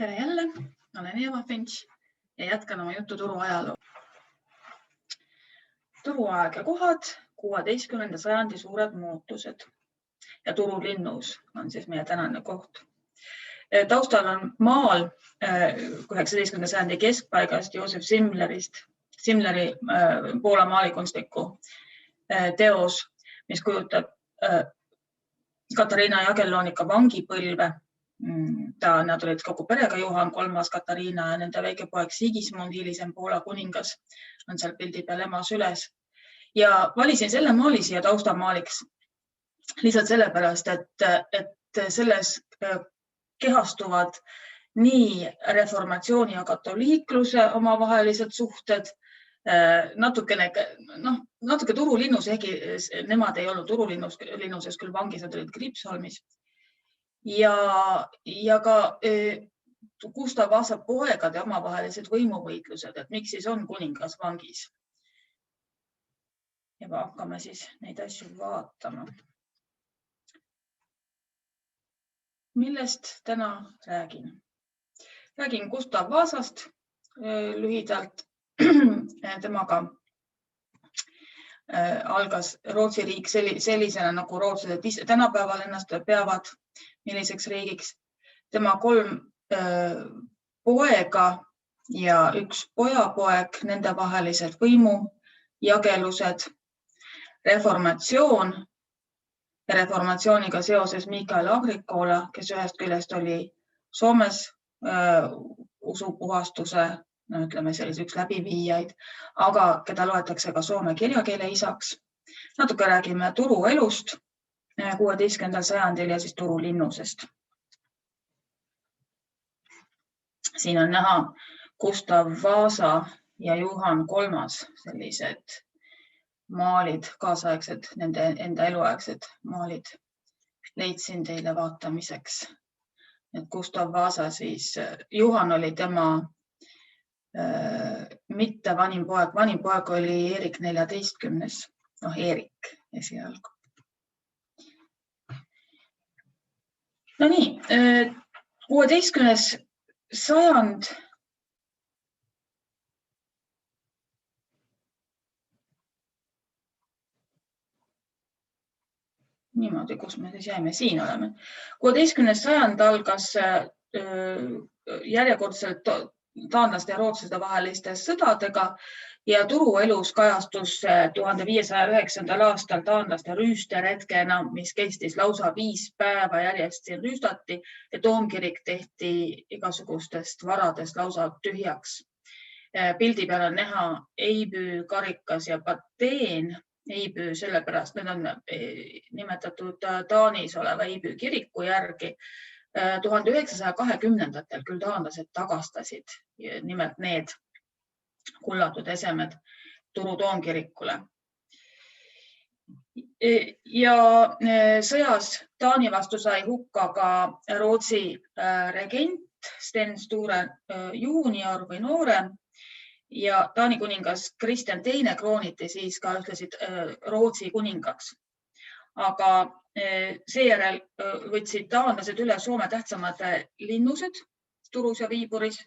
Tere jälle, olen Eva Finch ja jätkan oma juttu turuajaloo. Turuaeg ja kohad, 16. sajandi suured muutused ja turulinnus on siis meie tänane koht. Taustal on maal 19. sajandi keskpaigast Joosef Simleri Poola maalikunstniku teos, mis kujutab Katariina Jagelloonika vangipõlve. Nad olid kogu perega, Juhan III, Katariina ja nende väike poeg Sigismund, hilisem Poola kuningas, on seal pildi peal emas üles. Ja valisin selle maali siia taustamaaliks lihtsalt sellepärast, et selles kehastuvad nii reformatsiooni ja katoliikluse omavahelised suhted, natuke turulinnus, ehkki nemad ei olnud turulinnuses, küll vangis, nad olid Kriipsholmis. Ja ka Gustav Vasa poegade omavahelised võimuvõitlused, et miks siis on kuningas vangis. Ja hakkame siis neid asju vaatama. Millest täna räägin? Räägin Gustav Vasast lühidalt. Temaga algas Rootsi riik sellisena, nagu rootslased ise tänapäeval ennast peavad, milliseks riigiks. Tema 3 poega ja 1 pojapoeg, nende vahelised võimujagelused, reformatsioon ja reformatsiooniga seoses Mikael Agricola, kes ühest küljest oli Soomes usupuhastuse, ütleme sellise üks läbiviijaid, aga keda loetakse ka soome kirjakeele isaks. Natuke räägime turuelust 16. sajandil ja siis turulinnusest. Siin on näha Gustav Vasa ja Juhan III sellised maalid, kaasaegsed, nende enda eluaegsed maalid leidsin teile vaatamiseks. Et Gustav Vasa siis, Juhan oli tema mitte vanim poeg oli Erik 14. Erik esialgu. No nii, 16. sajand niimoodi, kus me siis jäime, siin oleme. 16. sajand algas järjekordselt taanlaste ja rootslaste vaheliste sõdadega ja turuelus kajastus 1509. aastal taanlaste rüüsteretkena, mis kestis lausa 5 päeva järjest siin rüüstati ja toomkirik tehti igasugustest varadest lausa tühjaks. Pildi peal on näha Eibü, Karikas ja Pateen. Eibü sellepärast, need on nimetatud Taanis oleva Eibü kiriku järgi. 1920-ndatel küll taanlased tagastasid nimelt need kullatud esemed Turu toomkirikule. Ja sõjas Taani vastu sai hukka ka Rootsi regent Sten Sture juunior või noorem ja Taani kuningas Kristjan II krooniti siis ka ütlesid Rootsi kuningaks. Aga seejärel võtsid taanlased üle Soome tähtsamad linnused Turus ja Viiburis.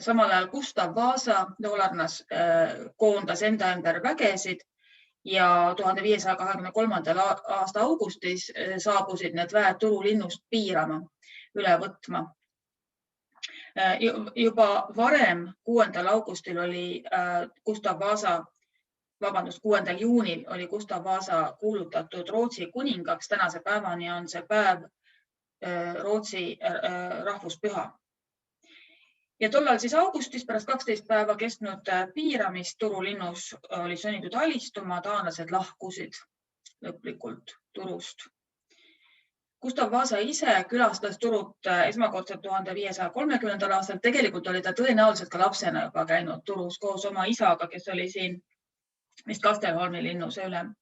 Samal ajal Gustav Vasa Doolarnas koondas enda ümber vägesid ja 1523. aasta augustis saabusid need väed turulinnust piirama, üle võtma. Juba varem 6. augustil oli 6. juunil oli Gustav Vasa kuulutatud Rootsi kuningaks. Tänase päevani on see päev Rootsi rahvuspüha. Ja tollal siis augustis pärast 12 päeva kestnud piiramist turulinnus oli sunnitud alistuma, taanlased lahkusid lõplikult Turust. Gustav Vasa ise külastas Turut esmakordselt 1530. aastal. Tegelikult oli ta tõenäoliselt ka lapsena juba käinud Turus koos oma isaga, kes oli siin vist Kastelholmi linnuse ülem.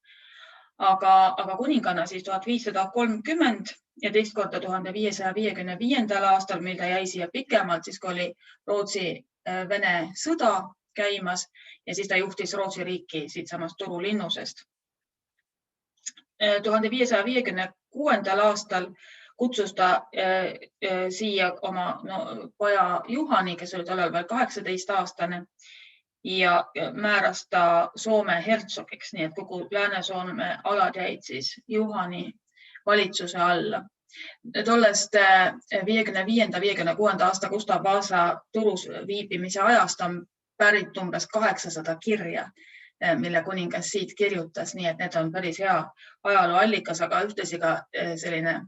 Aga kuninganna siis 1530 ja teist korda 1555. aastal, mil ta jäi siia pikemalt, siis kui oli Rootsi-Vene sõda käimas ja siis ta juhtis Rootsi riiki siit samast turulinnusest. 1556. aastal kutsus ta siia oma poja Juhani, kes oli tollal veel 18-aastane ja määras ta Soome hertsogiks, nii et kogu Lääne-Soome alad jäid siis Juhani valitsuse alla. Tollest 55-56 aasta Gustav Vasa Turus viibimise ajast on pärit umbes 800 kirja, mille kuningas siit kirjutas, nii et need on päris hea ajalooallikas, aga ühtlasi ka selline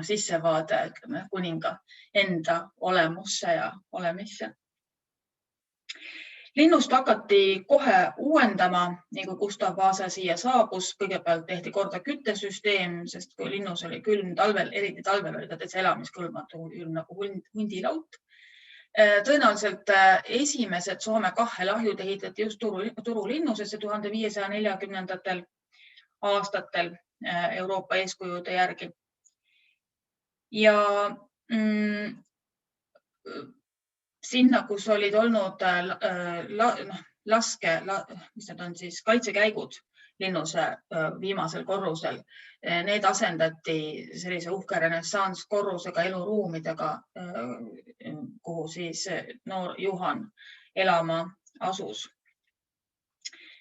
sissevaade kuninga enda olemusse ja olemisse. Linnust hakati kohe uuendama, nii kui Gustav Vasa siia saabus. Kõigepealt tehti korda küttesüsteem, sest kui linnus oli külm talvel, eriti talvel oli ta täitsa elamiskõlbmatu, nagu hundilaut. Tõenäoliselt esimesed Soome kahhelahjud ehitati just Turu linnusesse 1540. aastatel Euroopa eeskujude järgi. Ja sinna, kus olid olnud kaitsekäigud linnuse viimasel korrusel, need asendati sellise uhke renessanskorrusega eluruumidega, kuhu siis noor Juhan elama asus.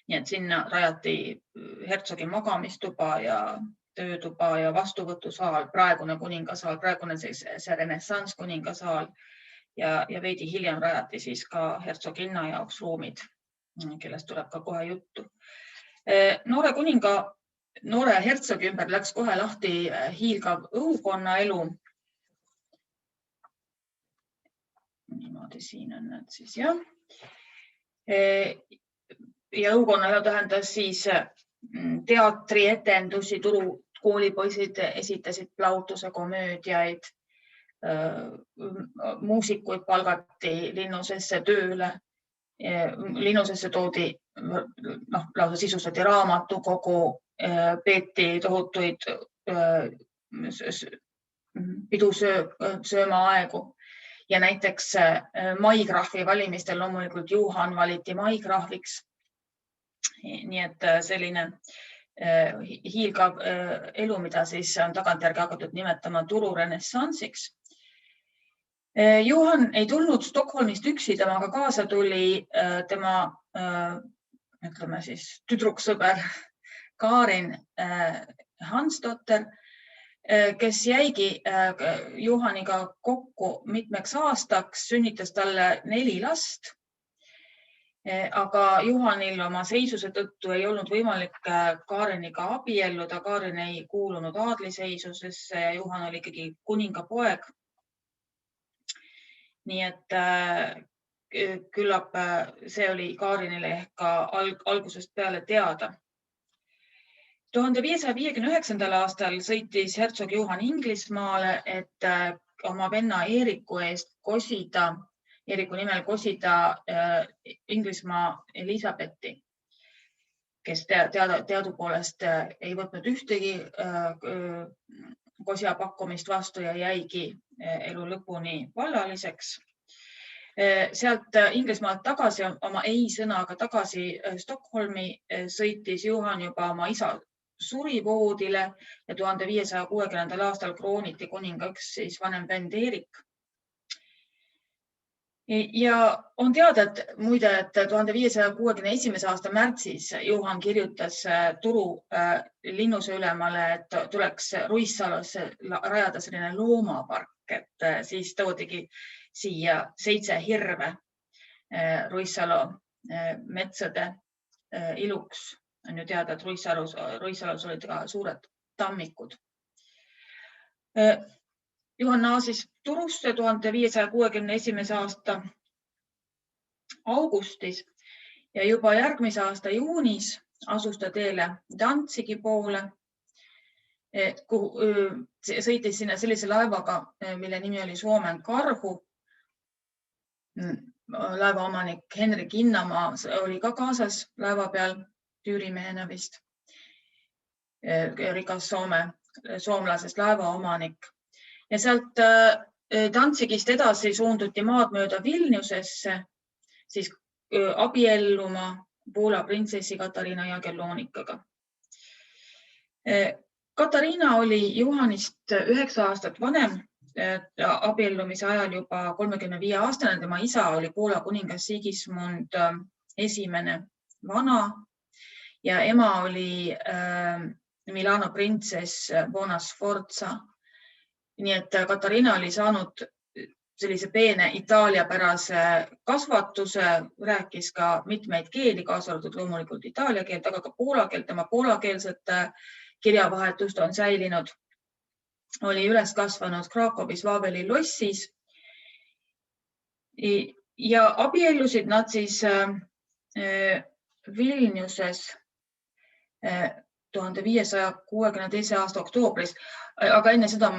Nii et sinna rajati hertsogi magamistuba ja töötuba ja vastuvõtusaal, praegune kuningasaal, praegune see renessans kuningasaal. Ja veidi hiljem rajati siis ka hertsoginna jaoks ruumid, kellest tuleb ka kohe juttu. Noore hertsogi ümber läks kohe lahti hiilgav õukonna elu. Niimoodi siin on need siis, jah. Ja õukonna elu tähendas siis teatrietendusi, Turu koolipoisid esitasid plautuse komöödiaid, muusikuid palgati linnusesse tööle, linnusesse toodi, lausa sisustati raamatukogu, peeti tohutuid pidusööma aegu ja näiteks maikrahvi valimistel loomulikult Juhan valiti maikrahviks. Nii et selline hiilgav elu, mida siis on tagantjärgi hakatud nimetama Turu renessansiks. Juhan ei tulnud Stockholmist üksi, temaga kaasa tuli tema tüdruksõber Karin Hansdotter, kes jäigi Juhaniga kokku mitmeks aastaks, sünnitas talle 4 last. Aga Juhanil oma seisuse tõttu ei olnud võimalik Kariniga abielluda. Karin ei kuulunud aadliseisusesse ja Juhan oli ikkagi kuningapoeg. Nii et küllap see oli Karinile ehk ka algusest peale teada. 1559. aastal sõitis hertsog Juhan Inglismaale, et oma venna Eeriku eest kosida, Eeriku nimel kosida Inglismaa Elisabethi, kes teadupoolest ei võtnud ühtegi kosja pakkumist vastu ja jäigi elu lõpuni vallaliseks. Sealt Inglismaalt tagasi, oma ei-sõnaga tagasi Stockholmi sõitis Juhan juba oma isa surivoodile ja 1560. aastal krooniti kuningaks siis vanem vend Eerik. Ja on teada, et muide, et 1561. aasta märtsis Juhan kirjutas Turu linnuse ülemale, et tuleks Ruissalosse rajada selline loomapark, et siis toodigi siia 7 hirve Ruissalo metsade iluks. On ju teada, et Ruissalos olid ka suured tammikud. Juhan naasis Turusse 1561. aasta augustis ja juba järgmise aasta juunis asus ta teele Danzigi poole, kuhu sõitis sinna sellise laevaga, mille nimi oli Suomen Karhu. Laevaomanik Henrik Innamaa oli ka kaasas laeva peal, tüürimehena vist, rikas soomlasest laevaomanik. Ja sealt Danzigist edasi suunduti maad mööda Vilniusesse, siis abielluma Poola printsessi Katariina Jagellonikaga. Katariina oli Juhanist 9 aastat vanem, abiellumise ajal juba 35 aastane. Tema isa oli Poola kuningas Sigismund esimene vana ja ema oli Milano printsess Bona Sforza. Nii et Katariina oli saanud sellise peene itaaliapärase kasvatuse, rääkis ka mitmeid keeli, kaasa arvatud loomulikult itaalia keelt, aga ka poola keelt. Tema poolakeelset kirjavahetust on säilinud. Oli üles kasvanud Krakowis Waweli lossis ja abiellusid nad siis Vilniuses 1562 aasta oktoobris. Aga enne seda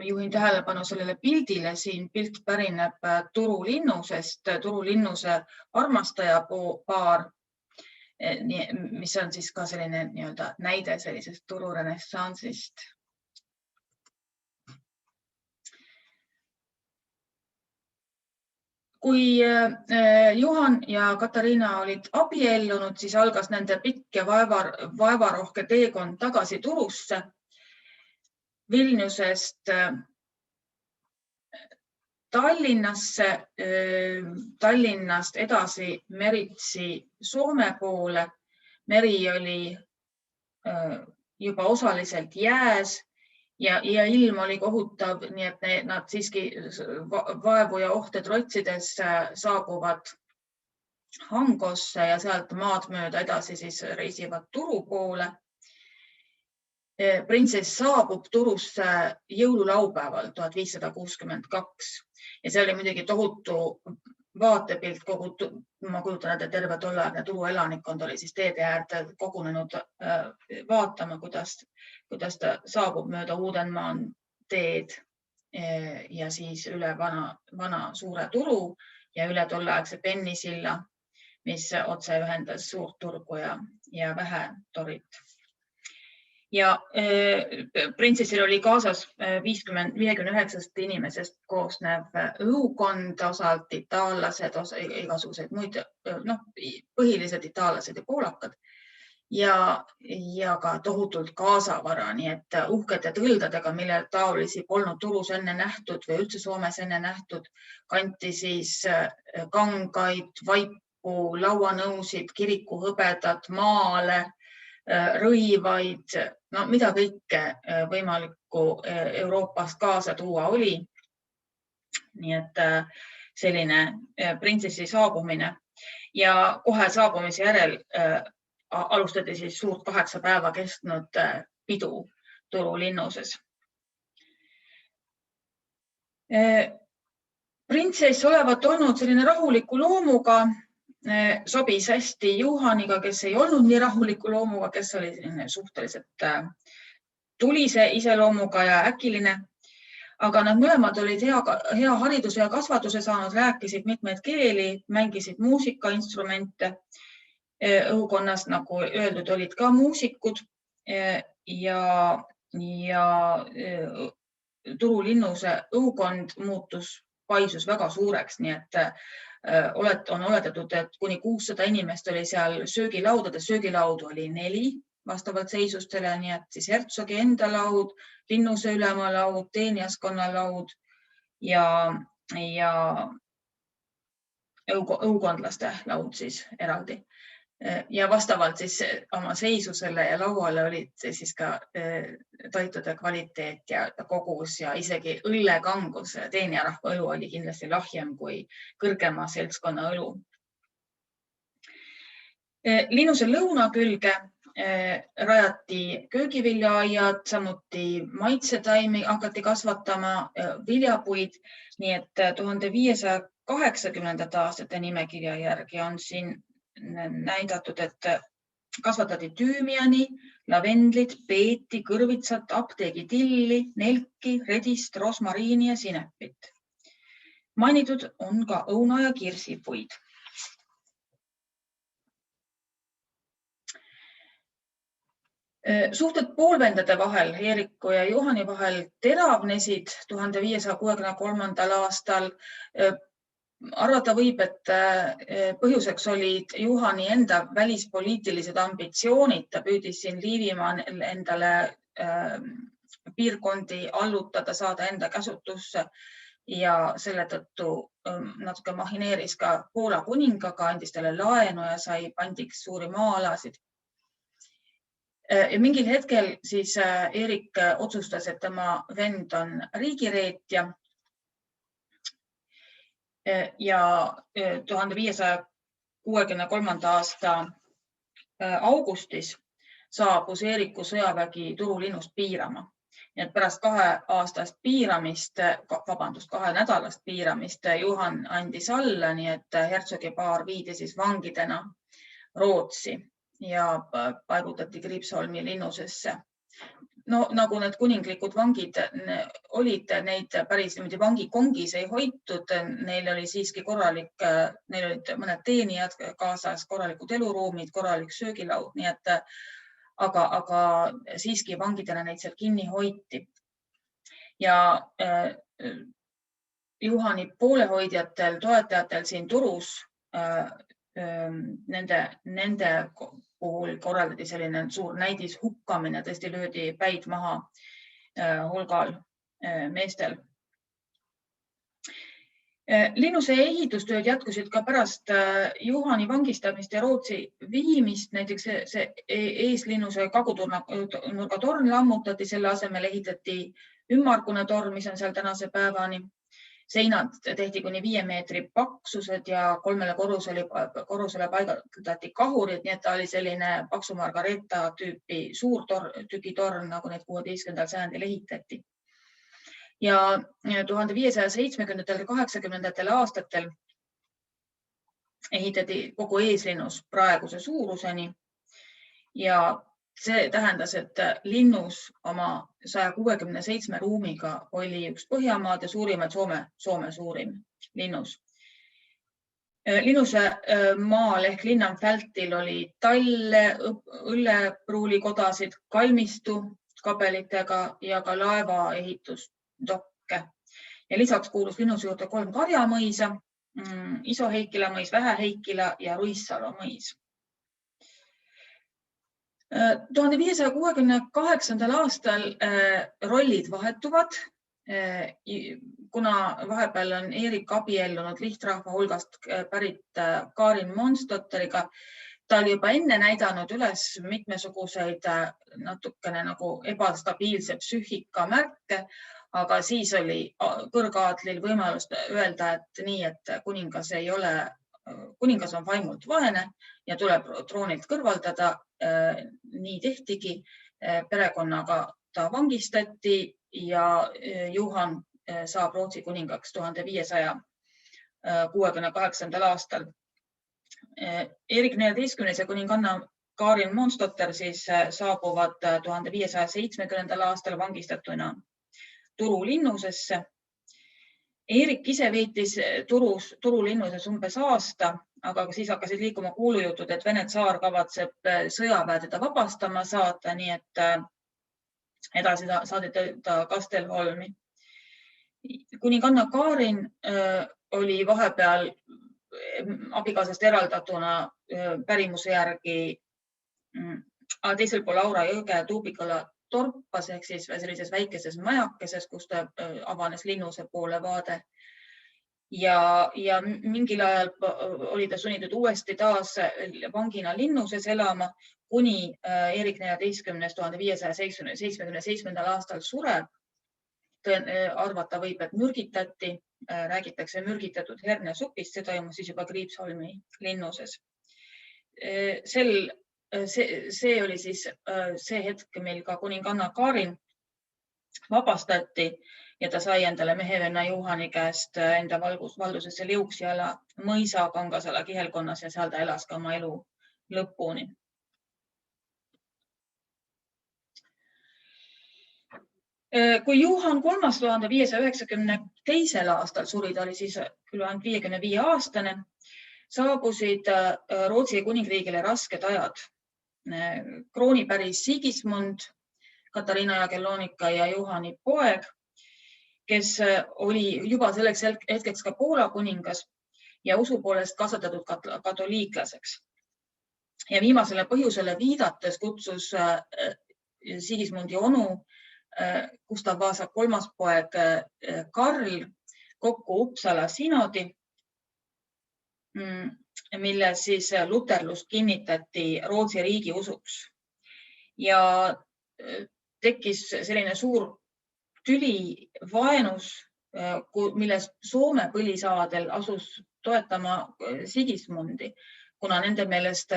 juhin tähelepanu sellele pildile. Siin pilt pärineb Turu linnusest, Turu linnuse armastaja paar, mis on siis ka selline näide sellisest Turu renessanssist. Kui Juhan ja Katariina olid abiellunud, siis algas nende pikk ja vaevarohke teekond tagasi Turusse. Vilniusest Tallinnasse, Tallinnast edasi meritsi Soome poole. Meri oli juba osaliselt jääs ja ilm oli kohutav, nii et nad siiski vaevu ja ohte trotsides saabuvad Hangosse ja sealt maad mööda edasi siis reisivad Turu poole. Printsess saabub Turusse jõululaupäeval 1562 ja see oli muidugi tohutu vaatepilt kogu, ma kujutan ette, terve tollaarne Turu elanikkond oli siis teede äärde kogunenud vaatama, kuidas ta saabub mööda Uudenmaan teed ja siis üle vana suure Turu ja üle tolleaegse Pennisilla, mis otse ühendas Suurt Turgu ja Vähe-Torit. Ja printsessil oli kaasas 59 inimesest koosnev õukond, osalt itaallased, igasugused muid, põhilised itaallased ja poolakad ja ka tohutult kaasavara, nii et uhkete tõldadega, mille taolisi polnud Turus enne nähtud või üldse Soomes enne nähtud, kanti siis kangaid, vaipu, lauanõusid, kirikuhõbedat, maale, rõivaid, mida kõike võimalikku Euroopast kaasa tuua oli. Nii et selline printsessi saabumine ja kohe saabumise järel alustati siis suurt 8 päeva kestnud pidu Turu linnuses. Printsess olevat olnud selline rahuliku loomuga, sobis hästi Juhaniga, kes ei olnud nii rahuliku loomuga, kes oli suhteliselt tulise iseloomuga ja äkiline. Aga nad mõlemad olid hea hariduse ja kasvatuse saanud, rääkisid mitmeid keeli, mängisid muusikainstrumente. Õukonnas, nagu öeldud, olid ka muusikud ja Turu linnuse õukond paisus väga suureks, nii et on oletatud, et kuni 600 inimest oli seal söögilaudades. Söögilaudu oli 4 vastavalt seisustele, nii et siis hertsogi enda laud, linnuse ülema laud, teenijaskonna laud ja õukondlaste laud siis eraldi. Ja vastavalt siis oma seisusele ja lauale olid siis ka toitude kvaliteet ja kogus ja isegi õllekangus. Teenijarahva õlu oli kindlasti lahjem kui kõrgema seltskonna õlu. Linnuse lõuna külge rajati köögiviljaaiad, samuti maitsetaimi hakati kasvatama, viljapuid, nii et 1580. aastate nimekirja järgi on siin näidatud, et kasvatati tüümiani, lavendlit, peeti, kõrvitsat, apteegitilli, nelki, redist, rosmariini ja sinepit. Mainitud on ka õuna ja kirsipuid. Suhted poolvendade vahel, Eeriku ja Juhani vahel teravnesid 1563. aastal. Arvata võib, et põhjuseks olid Juhani enda välispoliitilised ambitsioonid. Ta püüdis siin Liivimaal endale piirkondi allutada, saada enda käsutusse ja selle tõttu natuke mahineeris ka Poola kuningaga, andis talle laenu ja sai pandiks suuri maa-alasid. Ja mingil hetkel siis Eerik otsustas, et tema vend on riigireetja ja 1563. aasta augustis saabus Eeriku sõjavägi Turulinnust piirama. Nii et pärast 2 nädalast piiramist Juhan andis alla, nii et hertsogi paar viidi siis vangidena Rootsi ja paigutati Kriipsholmi linnusesse. No nagu need kuninglikud vangid olid, neid päris niimoodi vangikongis ei hoitud, neil oli siiski neil olid mõned teenijad kaasas, korralikud eluruumid, korralik söögilaud, nii et aga siiski vangidena neid seal kinni hoiti. Ja Juhani poolehoidjatel, toetajatel siin Turus, nende puhul korraldati selline suur näidis hukkamine, tõesti löödi päid maha hulgal meestel. Linnuse ehitustööd jätkusid ka pärast Juhani vangistamist ja Rootsi viimist. Näiteks see eeslinnuse kaguturnurga torn lammutati, selle asemel ehitati ümmargune torn, mis on seal tänase päevani. Seinad tehti kuni 5 meetri paksused ja 3 korrusele paigaldati kahurid, nii et ta oli selline paksu Margareeta tüüpi suur tükitorn, nagu need 16. sajandil ehitati. Ja 1570. ja 80. aastatel ehitati kogu eeslinnus praeguse suuruseni ja see tähendas, et linnus oma 167 ruumiga oli üks Põhjamaade suurimaid, Soome suurim linnus. Linnuse maal ehk linnanfältil oli talle, õllepruulikodasid, kalmistu kabelitega ja ka laevaehitusdokke. Ja lisaks kuulus linnuse juurde 3 karjamõisa, Iso-Heikila mõis, Vähe-Heikila ja Ruissalu mõis. 1568. aastal rollid vahetuvad, kuna vahepeal on Eerik abiellunud lihtrahva hulgast pärit Karin Monstotteriga. Ta oli juba enne näidanud üles mitmesuguseid natukene nagu ebastabiilse psüühika märke, aga siis oli kõrgaatlil võimalust öelda, et nii, et kuningas on vaimult vaene ja tuleb troonilt kõrvaldada. Nii tehtigi, perekonnaga ta vangistati ja Juhan saab Rootsi kuningaks 1568. aastal. Eerik XIV ja kuninganna Karin Monstotter siis saabuvad 1570. aastal vangistatuna Turulinnusesse. Eerik ise veetis Turulinnuses umbes aasta, aga siis hakkasid liikuma kuulujutud, et Vene tsaar kavatseb sõjaväe teda vabastama saata, nii et edasi saadeti ta Kastelholmi. Kuninganna Karin oli vahepeal abikaasast eraldatuna pärimuse järgi teisel pool Aura jõge Tuubikala torpas ehk siis sellises väikeses majakeses, kus ta avanes linnuse poole vaade. Ja mingil ajal oli ta sunnitud uuesti taas vangina linnuses elama, kuni Eerik XIV 1577. aastal sureb. Arvata võib, et mürgitati, räägitakse mürgitatud hernesupist, see toimus siis juba Kriipsholmi linnuses. See oli siis see hetk, mil ka kuninganna Karin vabastati ja ta sai endale mehevenna Juhani käest enda valdusesse Liuksjala mõisa Kangasala kihelkonnas ja seal ta elas ka oma elu lõpuni. Kui Juhan III 1592. aastal suri, ta oli siis küll ainult 55-aastane, saabusid Rootsi kuningriigile rasked ajad. Kroonipäris Sigismund, Katariina Jagellonika ja Juhani poeg, kes oli juba selleks hetkeks ka Poola kuningas ja usu poolest kasvatatud katoliiklaseks. Ja viimasele põhjusele viidates kutsus Sigismundi onu, Gustav Vasa kolmas poeg Karl kokku Uppsala synodi, milles siis luterlust kinnitati Rootsi riigiusuks. Ja tekkis selline suur tüli vaenus, milles Soome põlisaadel asus toetama Sigismundi, kuna nende meelest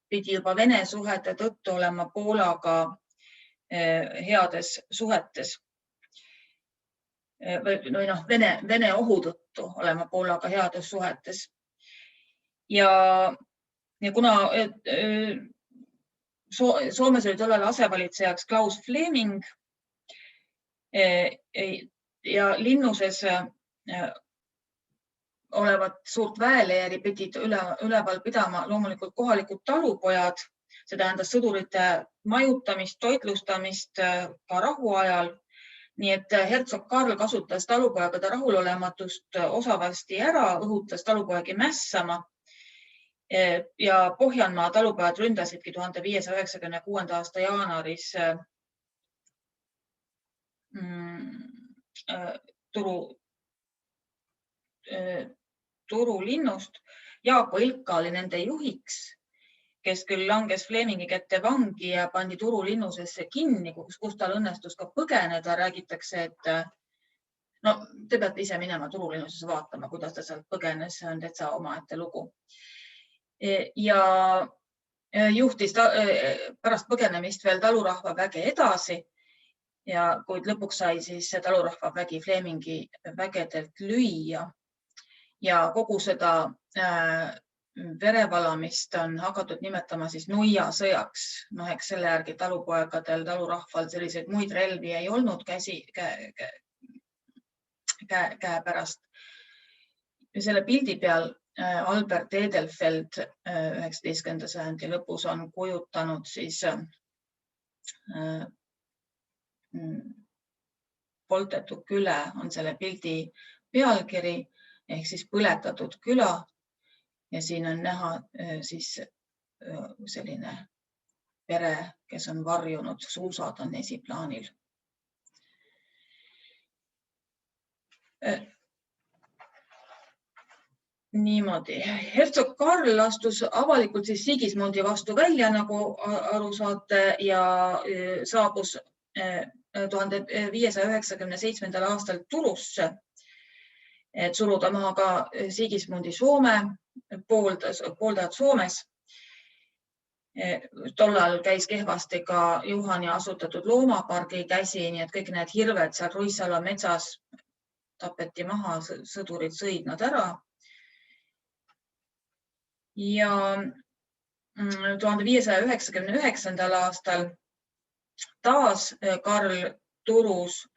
pidi juba Vene suhete tõttu olema Poolaga heades suhetes. Vene ohu tõttu olema Poolaga heades suhetes. Ja kuna Soomes oli tollal asevalitsejaks Klaus Fleming ja linnuses olevat suurt väeleeri pidid üleval pidama loomulikult kohalikud talupojad, see tähendas sõdurite majutamist, toitlustamist ka rahuajal. Nii et hertsog Karl kasutas talupojagade rahulolematust osavasti ära, õhutas talupoegi mässama ja Pohjanmaa talupojad ründasidki 1596. aasta jaanuaris Turu linnust. Jaapo Ilka oli nende juhiks, kes küll langes Flemingi kätte vangi ja pandi Turu linnusesse kinni, kus tal õnnestus ka põgeneda. Räägitakse, et te peate ise minema Turu linnusesse vaatama, kuidas ta sealt põgenes, see on täitsa omaette lugu. Ja juhtis pärast põgenemist veel talurahva väge edasi, kuid lõpuks sai siis talurahva vägi Flemingi vägedelt lüüa ja kogu seda verevalamist on hakatud nimetama siis Nuia sõjaks. Eks selle järgi talupoegadel, talurahval selliseid muid relvi ei olnud käe pärast. Selle pildi peal Albert Edelfeld 19. sajandi lõpus on kujutanud siis Poltetu küle on selle pildi pealkiri ehk siis põletatud küla ja siin on näha siis selline pere, kes on varjunud, suusad on esiplaanil. Niimoodi. Hertsog Karl astus avalikult siis Sigismundi vastu välja, nagu aru saate, ja saabus 1597. aastal Turusse, et suruda maha ka Sigismundi Soome pooldajad Soomes. Tollal käis kehvasti ka Juhani asutatud loomapargi käsi, nii et kõik need hirved seal Ruissala metsas tapeti maha, sõdurid sõid nad ära. Ja 1599. aastal taas Karl Turus,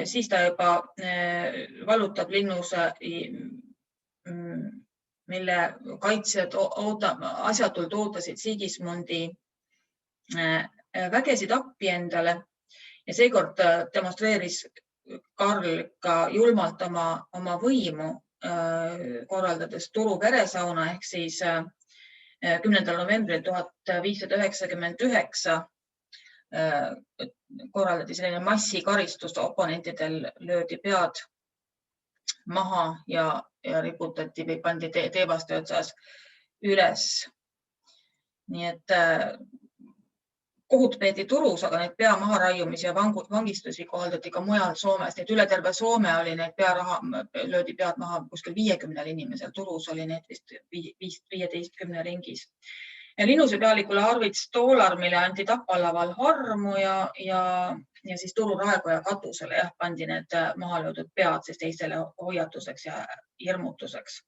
siis ta juba vallutab linnuse, mille kaitsjad asjatult ootasid Sigismundi vägesid appi endale ja seekord demonstreeris Karl ka julmalt oma võimu, korraldades Turu veresauna ehk siis 10. novembril 1599 korraldati selline massikaristus, oponentidel löödi pead maha ja riputati või pandi teevaste otsas üles. Nii et kohut peeti Turus, aga neid pea maha raiumisi ja vangistusi kohaldati ka mujal Soomes. Nii et üle terve Soome oli neid löödi pead maha kuskil 50 inimesel. Turus oli neid vist 15 ringis. Linnuse pealikule Arvid Stoolarmile anti Tapalaval harmu ja siis Turu raekoja katusele pandi need maha löödud pead siis teistele hoiatuseks ja hirmutuseks.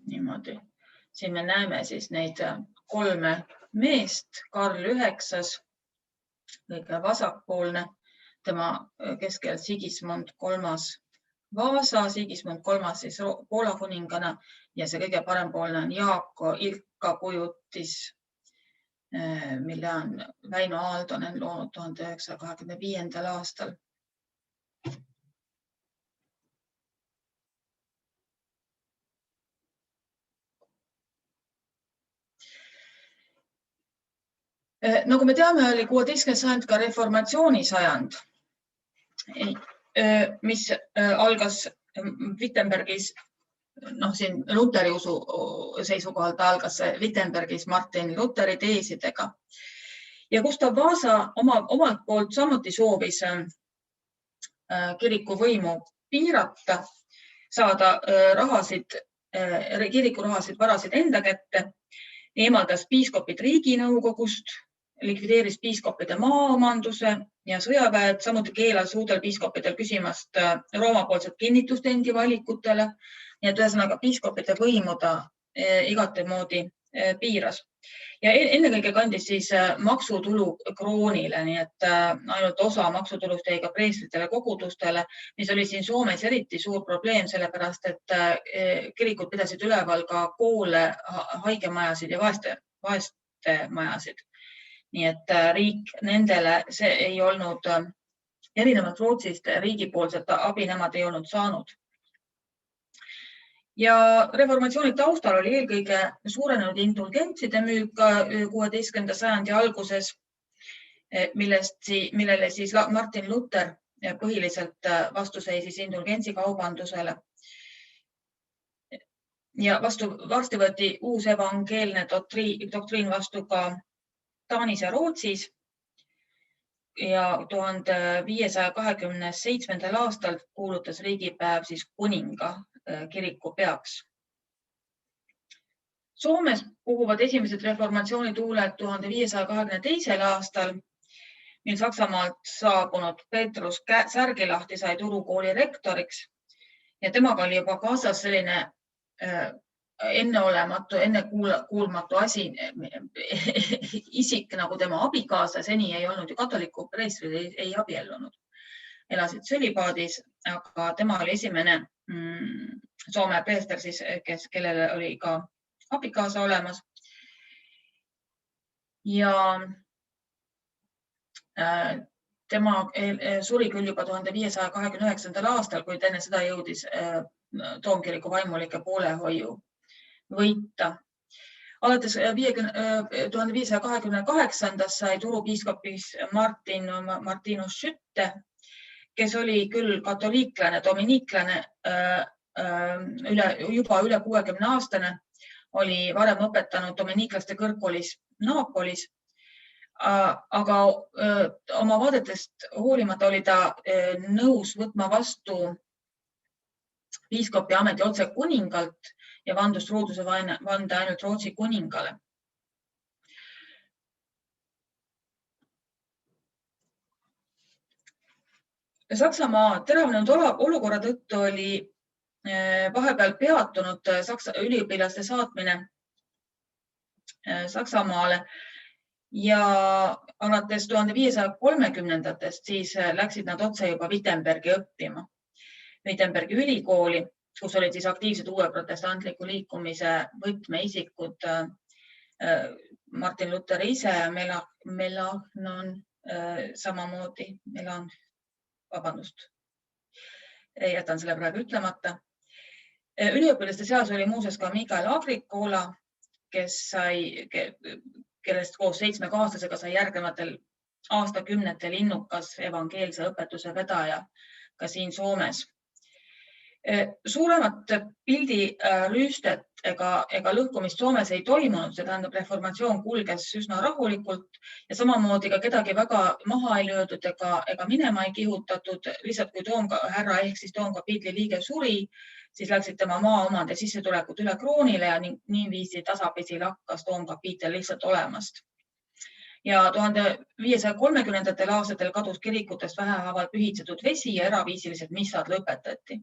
Niimoodi. Siin me näeme siis neid kolme meest. Karl IX, kõige vasakpoolne, tema keskel Sigismund III Vaasa, Sigismund III siis Poola kuningana ja see kõige parempoolne on Jaapo Ilka kujutis, mille on Väino Aaltonen loonud 1925. aastal. Nagu me teame, oli 16. sajand ka reformatsiooni sajand, mis algas Wittenbergis, siin Luteri usu seisukohalt algas Wittenbergis Martin Luteri teesidega. Ja Gustav Vasa omalt poolt samuti soovis kiriku võimu piirata, saada kiriku rahasid, varasid enda kätte, eemaldas piiskopid riiginõukogust, likvideeris piiskopide maaomanduse ja sõjaväed, samuti keelas uutel piiskopidel küsimast Rooma-poolset kinnitust endi valikutele. Nii et ühesõnaga piiskopide võimu ta igatemoodi piiras. Ja ennekõike kandis siis maksutulu kroonile, nii et ainult osa maksutulust jäi ka preestritele kogudustele, mis oli siin Soomes eriti suur probleem, sellepärast et kirikud pidasid üleval ka koole, haigemajasid ja vaeste majasid. Nii et riik nendele, see ei olnud erinevalt Rootsist riigipoolset abi, nemad ei olnud saanud. Ja reformatsiooni taustal oli eelkõige suurenenud indulgentside müük 16. sajandi alguses, millele siis Martin Luther põhiliselt vastu seisis indulgentsi kaubandusele. Ja varsti võeti uus evangeelne doktriin vastu ka Taanis ja Rootsis ja 1527. aastal kuulutas riigipäev siis kuninga kiriku peaks. Soomes puhuvad esimesed reformatsiooni tuuled 1522. aastal, mil Saksamaalt saabunud Petrus Särgilahti sai Turu kooli rektoriks ja temaga oli juba kaasas selline ennekuulmatu asi, isik nagu tema abikaasa, seni ei olnud ju katoliku preestrid ei abiellunud. Elasid sölibaadis, aga tema oli esimene Soome preester, kellele oli ka abikaasa olemas. Ja tema suri küll juba 1529. aastal, kuid enne seda jõudis toomkiriku vaimulike poolehoiu võita. Alates 1528. sai Turu piiskopis Martinus Schütte, kes oli küll katoliiklane, dominiiklane, juba üle 60 aastane, oli varem õpetanud dominiiklaste kõrgkoolis Naapolis, aga oma vaadetest hoolimata oli ta nõus võtma vastu piiskopi ameti otse kuningalt ja vandus truuduse vande ainult Rootsi kuningale. Saksamaa teravnenud olukorra tõttu oli vahepeal peatunud üliõpilaste saatmine Saksamaale ja alates 1530-ndatest siis läksid nad otse juba Wittenbergi õppima. Wittenbergi ülikooli, kus olid siis aktiivsed uue protestantliku liikumise võtmeisikud Martin Luther ise, Melanchthon samamoodi, jätan selle praegu ütlemata. Üliõpilaste seas oli muuseas ka Mikael Agricola, kellest koos 7-kaaslasega sai järgnevatel aastakümnetel innukas evangeelse õpetuse vedaja ka siin Soomes. Suuremat pildi rüüstet ega lõhkumist Soomes ei toimunud, see tähendab reformatsioon kulges üsna rahulikult ja samamoodi ka kedagi väga maha ei löödud ega minema ei kihutatud. Lihtsalt kui härra ehk siis toomkapiitli liige suri, siis läksid tema maaomand ja sissetulekud üle kroonile ja niiviisi tasapisi lakkas toomkapiitel lihtsalt olemast. Ja 1530. aastatel kadus kirikutest vähehaaval pühitsetud vesi ja eraviisilised missad lõpetati.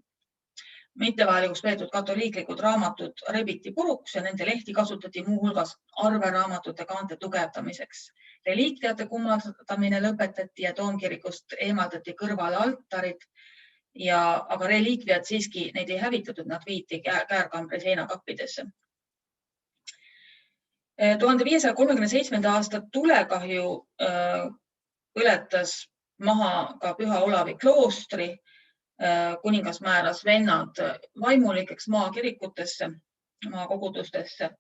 Mittevahelikuks peetud katoliiklikud raamatud rebiti puruks ja nende lehti kasutati muuhulgas arveraamatute kaante tugevdamiseks. Reliikviate kummardamine lõpetati ja toomkirikust eemaldati kõrvale altarid, aga reliikviad siiski neid ei hävitatud, nad viiti Käärkambri seinakappidesse. 1537. aasta tulekahju põletas maha ka Püha Olavi kloostri. Kuningas määras vennad vaimulikeks maakirikutesse, maakogudustesse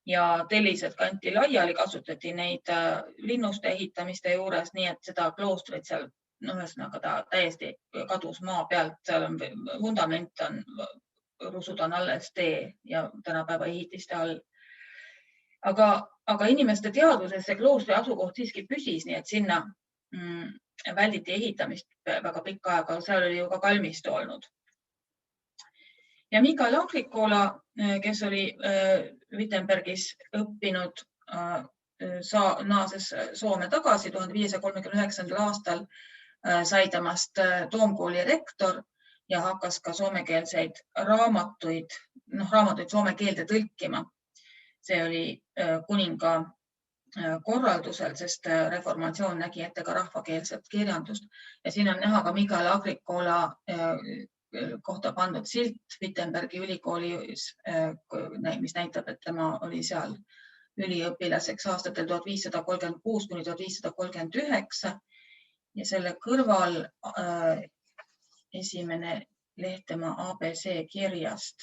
ja tellised kanti laiali, kasutati neid linnuste ehitamiste juures, nii et seda kloostrit seal, ühesõnaga ta täiesti kadus maa pealt, seal on vundament, rusud on alles tee ja tänapäeva ehitiste all. Aga inimeste teadvuses see kloostri asukoht siiski püsis, nii et sinna välditi ehitamist väga pikka aega, seal oli ju ka kalmistu olnud. Ja Mikael Agrikola, kes oli Wittenbergis õppinud, naases Soome tagasi 1539. aastal, sai temast Toomkooli rektor ja hakkas ka soomekeelseid raamatuid soome keelde tõlkima. See oli kuninga korraldusel, sest reformatsioon nägi ette ka rahvakeelset kirjandust. Ja siin on näha ka Mikael Agrikola kohta pandud silt Wittenbergi ülikoolis, mis näitab, et tema oli seal üliõpilaseks aastatel 1536 kuni 1539 ja selle kõrval esimene leht tema ABC kirjast.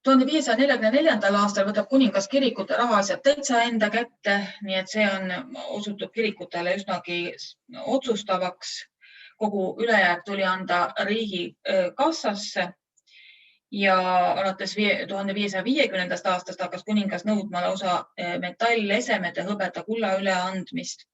Tuhande 1544. aastal võtab kuningas kirikute rahaasjad täitsa enda kätte, nii et see osutub kirikutele üsnagi otsustavaks. Kogu ülejääk tuli anda riigi kassasse ja alates 1550. aastast hakkas kuningas nõudma lausa metallesemete hõbeda kulla üleandmist.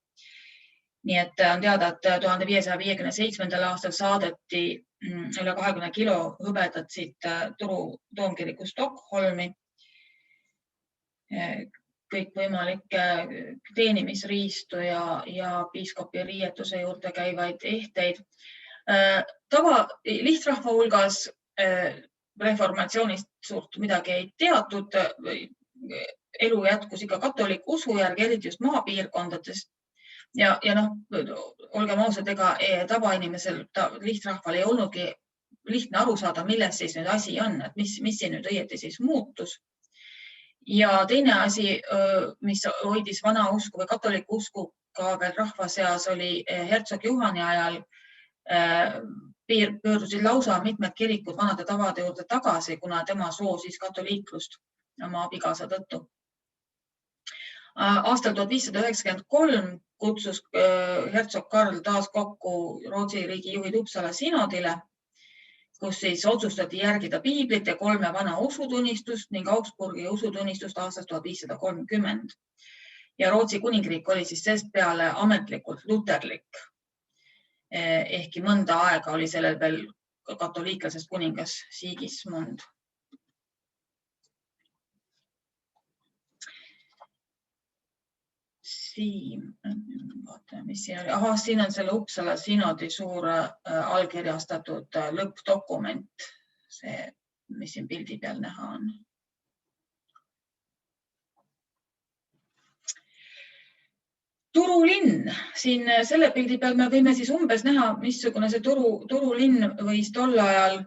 Nii et on teada, et 1557. aastal saadeti üle 20 kilo hõbedat siit Turu toomkiriku Stockholmi. Kõik võimalikke teenimisriistu ja piiskopi riietuse juurde käivaid ehteid. Lihtrahva hulgas reformatsioonist suurt midagi ei teatud. Elu jätkus ikka katoliku usu järgi, eriti just maapiirkondades. Ja olgem ausad, ega tavainimesel, lihtrahval ei olnudki lihtne aru saada, milles siis nüüd asi on, et mis siin nüüd õieti siis muutus. Ja teine asi, mis hoidis vana usku või katoliku usku ka veel rahva seas, oli hertsog Juhani ajal pöördusid lausa mitmed kirikud vanade tavade juurde tagasi, kuna tema soosis katoliiklust oma abikaasa tõttu. Aastal 1593 kutsus hertsog Karl taas kokku Rootsi riigi juhid Uppsala sinodile, kus siis otsustati järgida piiblit ja 3 vana usutunnistust ning Augsburgi usutunnistust aastast 1530. Ja Rootsi kuningriik oli siis sest peale ametlikult luterlik. Ehkki mõnda aega oli sellel veel katoliiklasest kuningas Sigismund. Vaatame, mis siin oli. Siin on selle Uppsala sinodi suur allkirjastatud lõppdokument, see, mis siin pildi peal näha on. Turulinn. Siin selle pildi peal me võime siis umbes näha, missugune see Turulinn võis tol ajal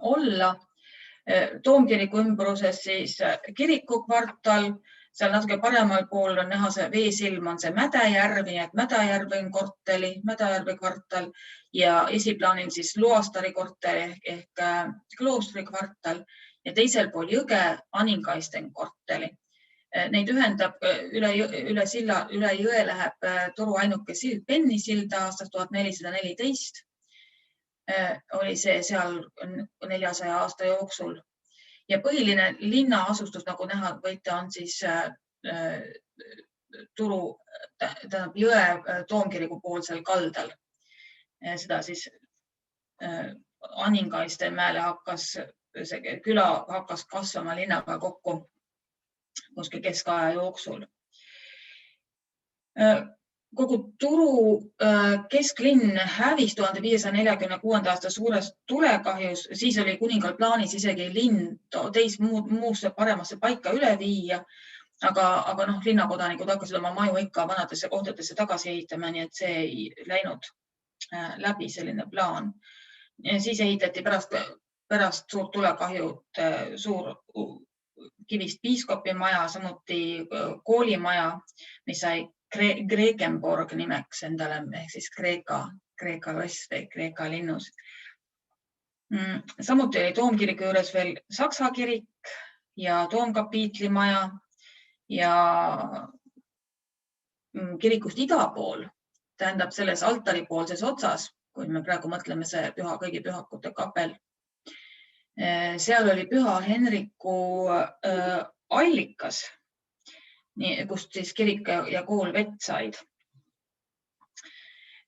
olla. Toomkiriku ümbruses siis kirikukvartal, seal natuke paremal pool on näha see veesilm, on see Mädajärv, nii et Mädajärvi kvartal ja esiplaanil siis Luastari korter ehk kloostri kvartal ja teisel pool jõge Aningaisten korteli. Neid ühendab üle jõe läheb Turu ainuke sild, Penni silda aastast 1414. Oli see seal 400 aasta jooksul. Ja põhiline linna asustus, nagu näha võite, on siis Turu, jõe toomkiriku poolsel kaldal. Seda siis Aningaiste mäele see küla hakkas kasvama linnaga kokku kuskil keskaja jooksul. Kogu Turu kesklinn hävis 1546. aasta suures tulekahjus, siis oli kuningal plaanis isegi linn muusse paremasse paika üle viia, aga linnakodanikud hakkasid oma maju ikka vanadesse kohtadesse tagasi ehitama, nii et see ei läinud läbi selline plaan. Siis ehitati pärast suurt tulekahjut suur kivist piiskopimaja, samuti koolimaja, mis sai Grekenborg nimeks endale, ehk siis Kreeka loss või Kreeka linnus. Samuti oli Toomkiriku juures veel Saksa kirik ja Toomkapiitlimaja ja kirikust ida pool, tähendab selles altaripoolses otsas, kui me praegu mõtleme see kõigi pühakute kapel. Seal oli Püha Henriku allikas, kust siis kirik ja kool vett said.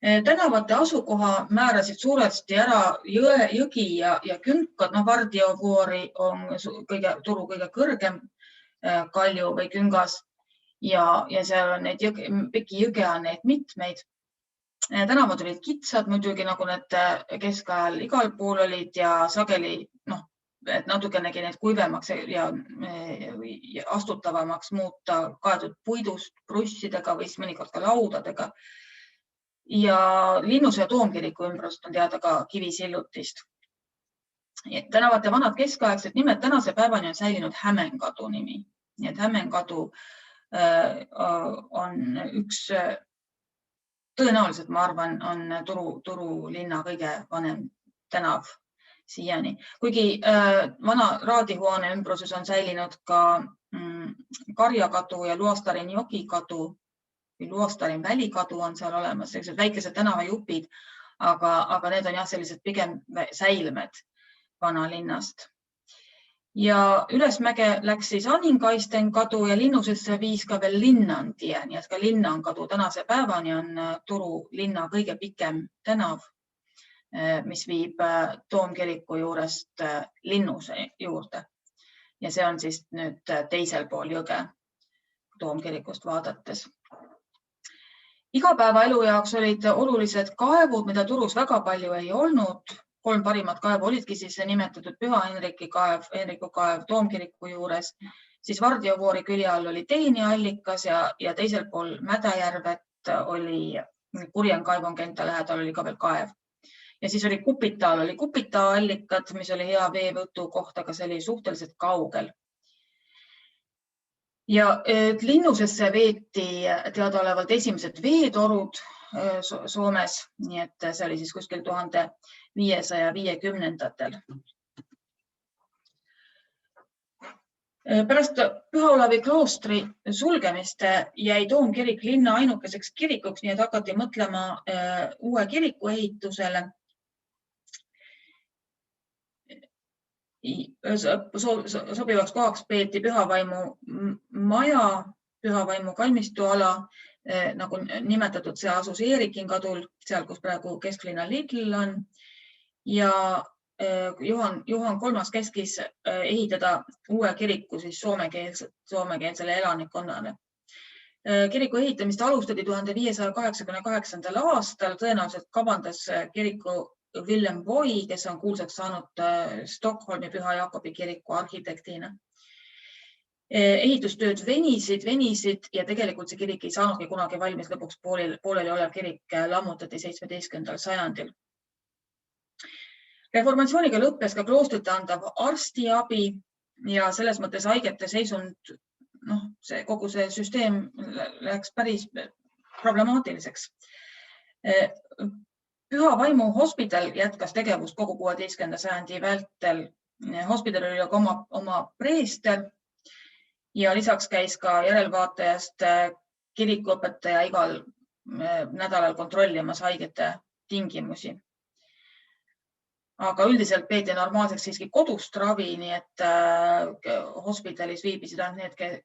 Tänavate asukoha määrasid suuresti ära jõgi ja künkad. Vardiovoori on Turu kõige kõrgem kalju või küngas ja seal on neid pikki jõge on neid mitmeid. Tänavad olid kitsad muidugi, nagu need keskajal igal pool olid ja sageli natukenegi need kuivemaks ja astutavamaks muuta kaetud puidust, prussidega või mõnikord ka laudadega. Ja Linnuse ja Toomkiriku ümbrust on teada ka kivisillutist. Tänavate vanad keskaegsed nimed tänase päevani on säilinud Hämengadu nimi. Nii et Hämengadu on üks, tõenäoliselt ma arvan, on Turu linna kõige vanem tänav siiani. Kuigi vana raadihoone ümbruses on säilinud ka Karjakadu ja Luostarin jokikadu, Luostarin välikadu on seal olemas, sellised väikesed tänavajupid, aga need on jah sellised pigem säilmed vana linnast. Ja ülesmäge läks siis Aningaisten kadu ja Linnusesse viis ka veel Linnantie, nii et ka Linnankadu tänase päevani on Turu linna kõige pikem tänav, mis viib Toomkiriku juurest Linnuse juurde. Ja see on siis nüüd teisel pool jõge Toomkirikust vaadates. Igapäevaelu jaoks olid olulised kaevud, mida Turus väga palju ei olnud. 3 parimat kaevu olidki siis nimetatud Püha Henriku kaev Toomkiriku juures, siis Vardiovoori külje all oli Teeni allikas ja teisel pool Mädajärvet oli Kurjenkaivongenta lähedal oli ka veel kaev. Ja siis oli Kupitaal, oli Kupita allikad, mis oli hea veevõtu koht, aga see oli suhteliselt kaugel. Ja Linnusesse veeti teadaolevalt esimesed veetorud Soomes, nii et see oli siis kuskil 1550-ndatel. Pärast Püha Olavi kloostri sulgemist jäi Toomkirik linna ainukeseks kirikuks, nii et hakati mõtlema uue kiriku ehitusele. Sobivaks kohaks peeti Pühavaimu maja, Pühavaimu kalmistuala, nagu nimetatud, see asus Eerikinkadul, seal, kus praegu kesklinna Lidl on. Ja Juhan III keskis ehitada uue kiriku siis soomekeelsele elanikkonnale. Kiriku ehitamist alustati 1588. aastal, tõenäoliselt kavandas kiriku Willem Voi, kes on kuulsaks saanud Stockholmi Püha Jaakobi kiriku arhitektiina. Ehitustööd venisid ja tegelikult see kirik ei saanudki kunagi valmis, lõpuks pooleli olev kirik lammutati 17. sajandil. Reformatsiooniga lõppes ka kloostrite andav arstiabi ja selles mõttes haigete seisund, kogu see süsteem läks päris problemaatiliseks. Püha Vaimu hospidal jätkas tegevust kogu 16. sajandi vältel. Hospidal oli oma preester ja lisaks käis ka järelvaatajast kirikuõpetaja igal nädalal kontrollimas haigete tingimusi. Aga üldiselt peeti normaalseks siiski kodust ravi, nii et hospitalis viibisid ainult need,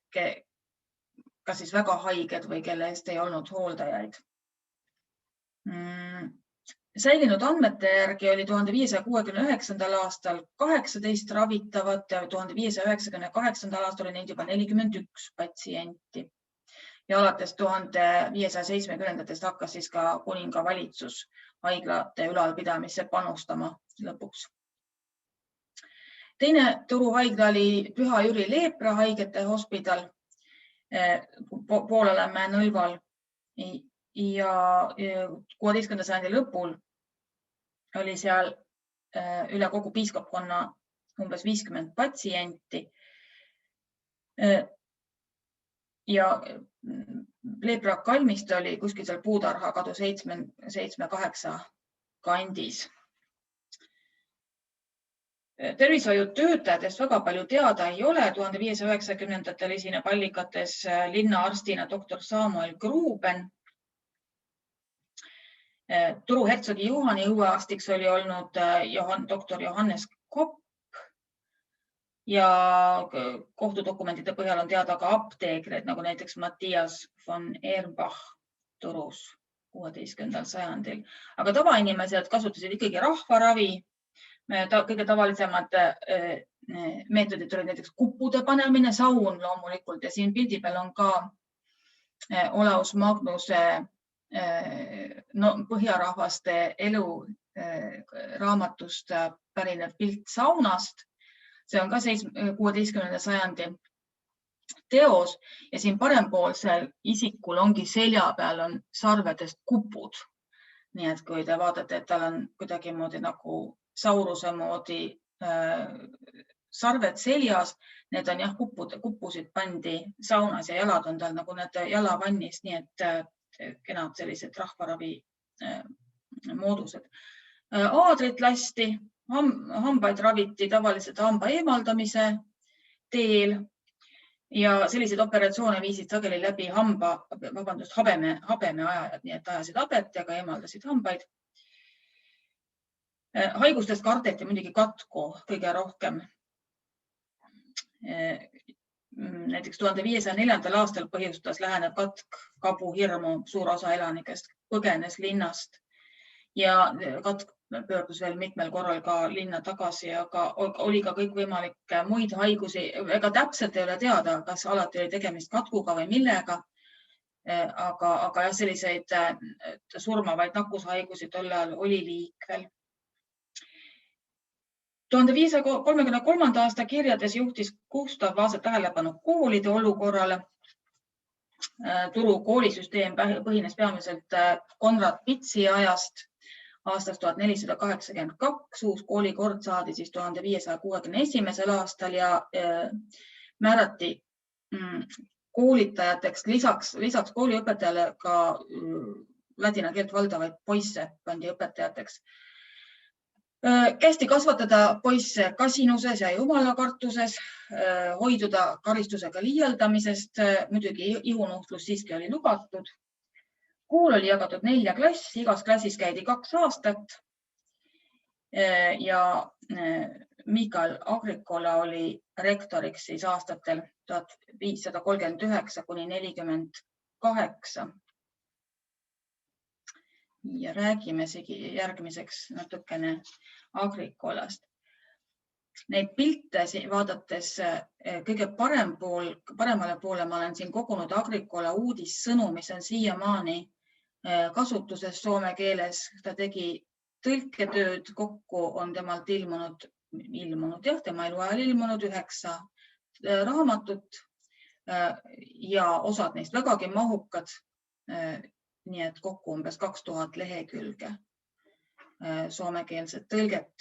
kas siis väga haiged või kelle eest ei olnud hooldajaid. Säilinud andmete järgi oli 1569. aastal 18 ravitavat ja 1598. aastal oli neid juba 41 patsienti. Ja alates 1570. hakkas siis ka kuninga valitsus haiglate ülalpidamisse panustama lõpuks. Teine Turu haigla oli Püha Jüri Leepra haigete hospidal Poolamäe nõlval ja 16. sajandi lõpul oli seal üle kogu piiskopkonna umbes 50 patsienti. Ja Leebrak kalmist oli kuskil seal puutarha kadu 7-8 kandis. Tervishoiutöötajatest väga palju teada ei ole. 1590-ndatel esineb allikates linnaarstina doktor Samuel Gruben. Turu hertsogi Juhani õuearstiks oli olnud doktor Johannes Kopp ja kohtudokumentide põhjal on teada ka apteekreid, nagu näiteks Matthias von Erbach Turus 16. sajandil. Aga tavainimesed kasutasid ikkagi rahvaravi. Kõige tavalisemad meetodid olid näiteks kuppude panemine, saun loomulikult ja siin pildi peal on ka Olaus Magnuse põhjarahvaste elu raamatust pärinev pilt saunast. See on ka 16. sajandi teos ja siin parempoolsel isikul ongi selja peal on sarvedest kupud. Nii et kui te vaatate, et tal on kuidagi moodi nagu sauruse moodi sarved seljas, need on jah kuppusid pandi saunas ja jalad on tal nagu need jalavannis, nii et kenad sellised rahvaravi moodused. Aadrit lasti, hambaid raviti tavaliselt hamba eemaldamise teel ja selliseid operatsioone viisid sageli läbi habemeajajad, nii et ajasid habet ja ka eemaldasid hambaid. Haigustest kardeti muidugi katku kõige rohkem. Näiteks 1504. aastal põhjustas lähenev katk kabuhirmu, suur osa elanikest põgenes linnast ja katk pöördus veel mitmel korral ka linna tagasi, aga oli ka kõikvõimalikke muid haigusi. Ega täpselt ei ole teada, kas alati oli tegemist katkuga või millega, aga jah, selliseid surmavaid nakkushaigusi tol ajal oli liikvel. 1533. aasta kirjades juhtis Gustav Vasa tähelepanu koolide olukorrale. Turu koolisüsteem põhines peamiselt Konrad Pitsi ajast aastast 1482. Uus koolikord saadi siis 1561. aastal ja määrati koolitajateks lisaks kooliõpetajale ka ladina keelt valdavaid poisse pandi õpetajateks. Kästi kasvatada poisse kasinuses ja jumalakartuses, hoiduda karistusega liialdamisest, muidugi ihunuhtlus siiski oli lubatud. Kool oli jagatud 4 klassi, igas klassis käidi 2 aastat ja Michael Agricola oli rektoriks siis aastatel 1539 kuni 48. Ja räägime järgmiseks natukene Agricolast. Neid pilte vaadates kõige paremale poole ma olen siin kogunud Agricola uudissõnu, mis on siiamaani kasutuses soome keeles. Ta tegi tõlketööd, kokku on temalt ilmunud, tema eluajal ilmunud 9 raamatut ja osad neist vägagi mahukad. Nii et kokku umbes 2000 lehekülge soomekeelset tõlget.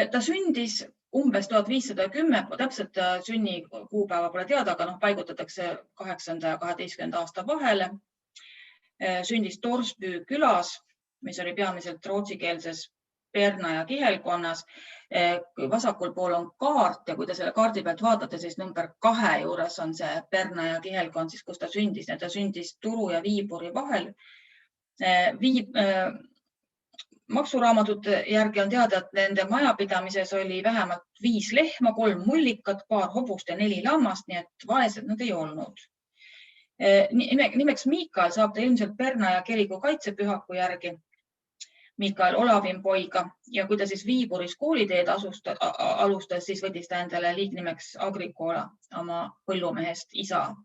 Ta sündis umbes 1510, täpselt sünni kuupäeva pole teada, aga paigutatakse 8. ja 12. aasta vahele. Sündis Torsby külas, mis oli peamiselt rootsikeelses Perna ja kihelkonnas. Vasakul pool on kaart ja kui te selle kaardi pealt vaatate, siis number 2 juures on see Perna ja kihelkond, siis kus ta sündis. Ta sündis Turu ja Viipuri vahel. Maksuraamatute järgi on teada, et nende majapidamises oli vähemalt 5 lehma, 3 mullikat, paar hobust ja 4 lammast, nii et vaesed nad ei olnud. Nimeks Miikael saab ta ilmselt Perna ja kiriku kaitsepühaku järgi. Miikael Olavin poiga ja kui ta siis Viiburis kooliteed alustas, siis võttis ta endale liignimeks Agricola oma põllumehest isa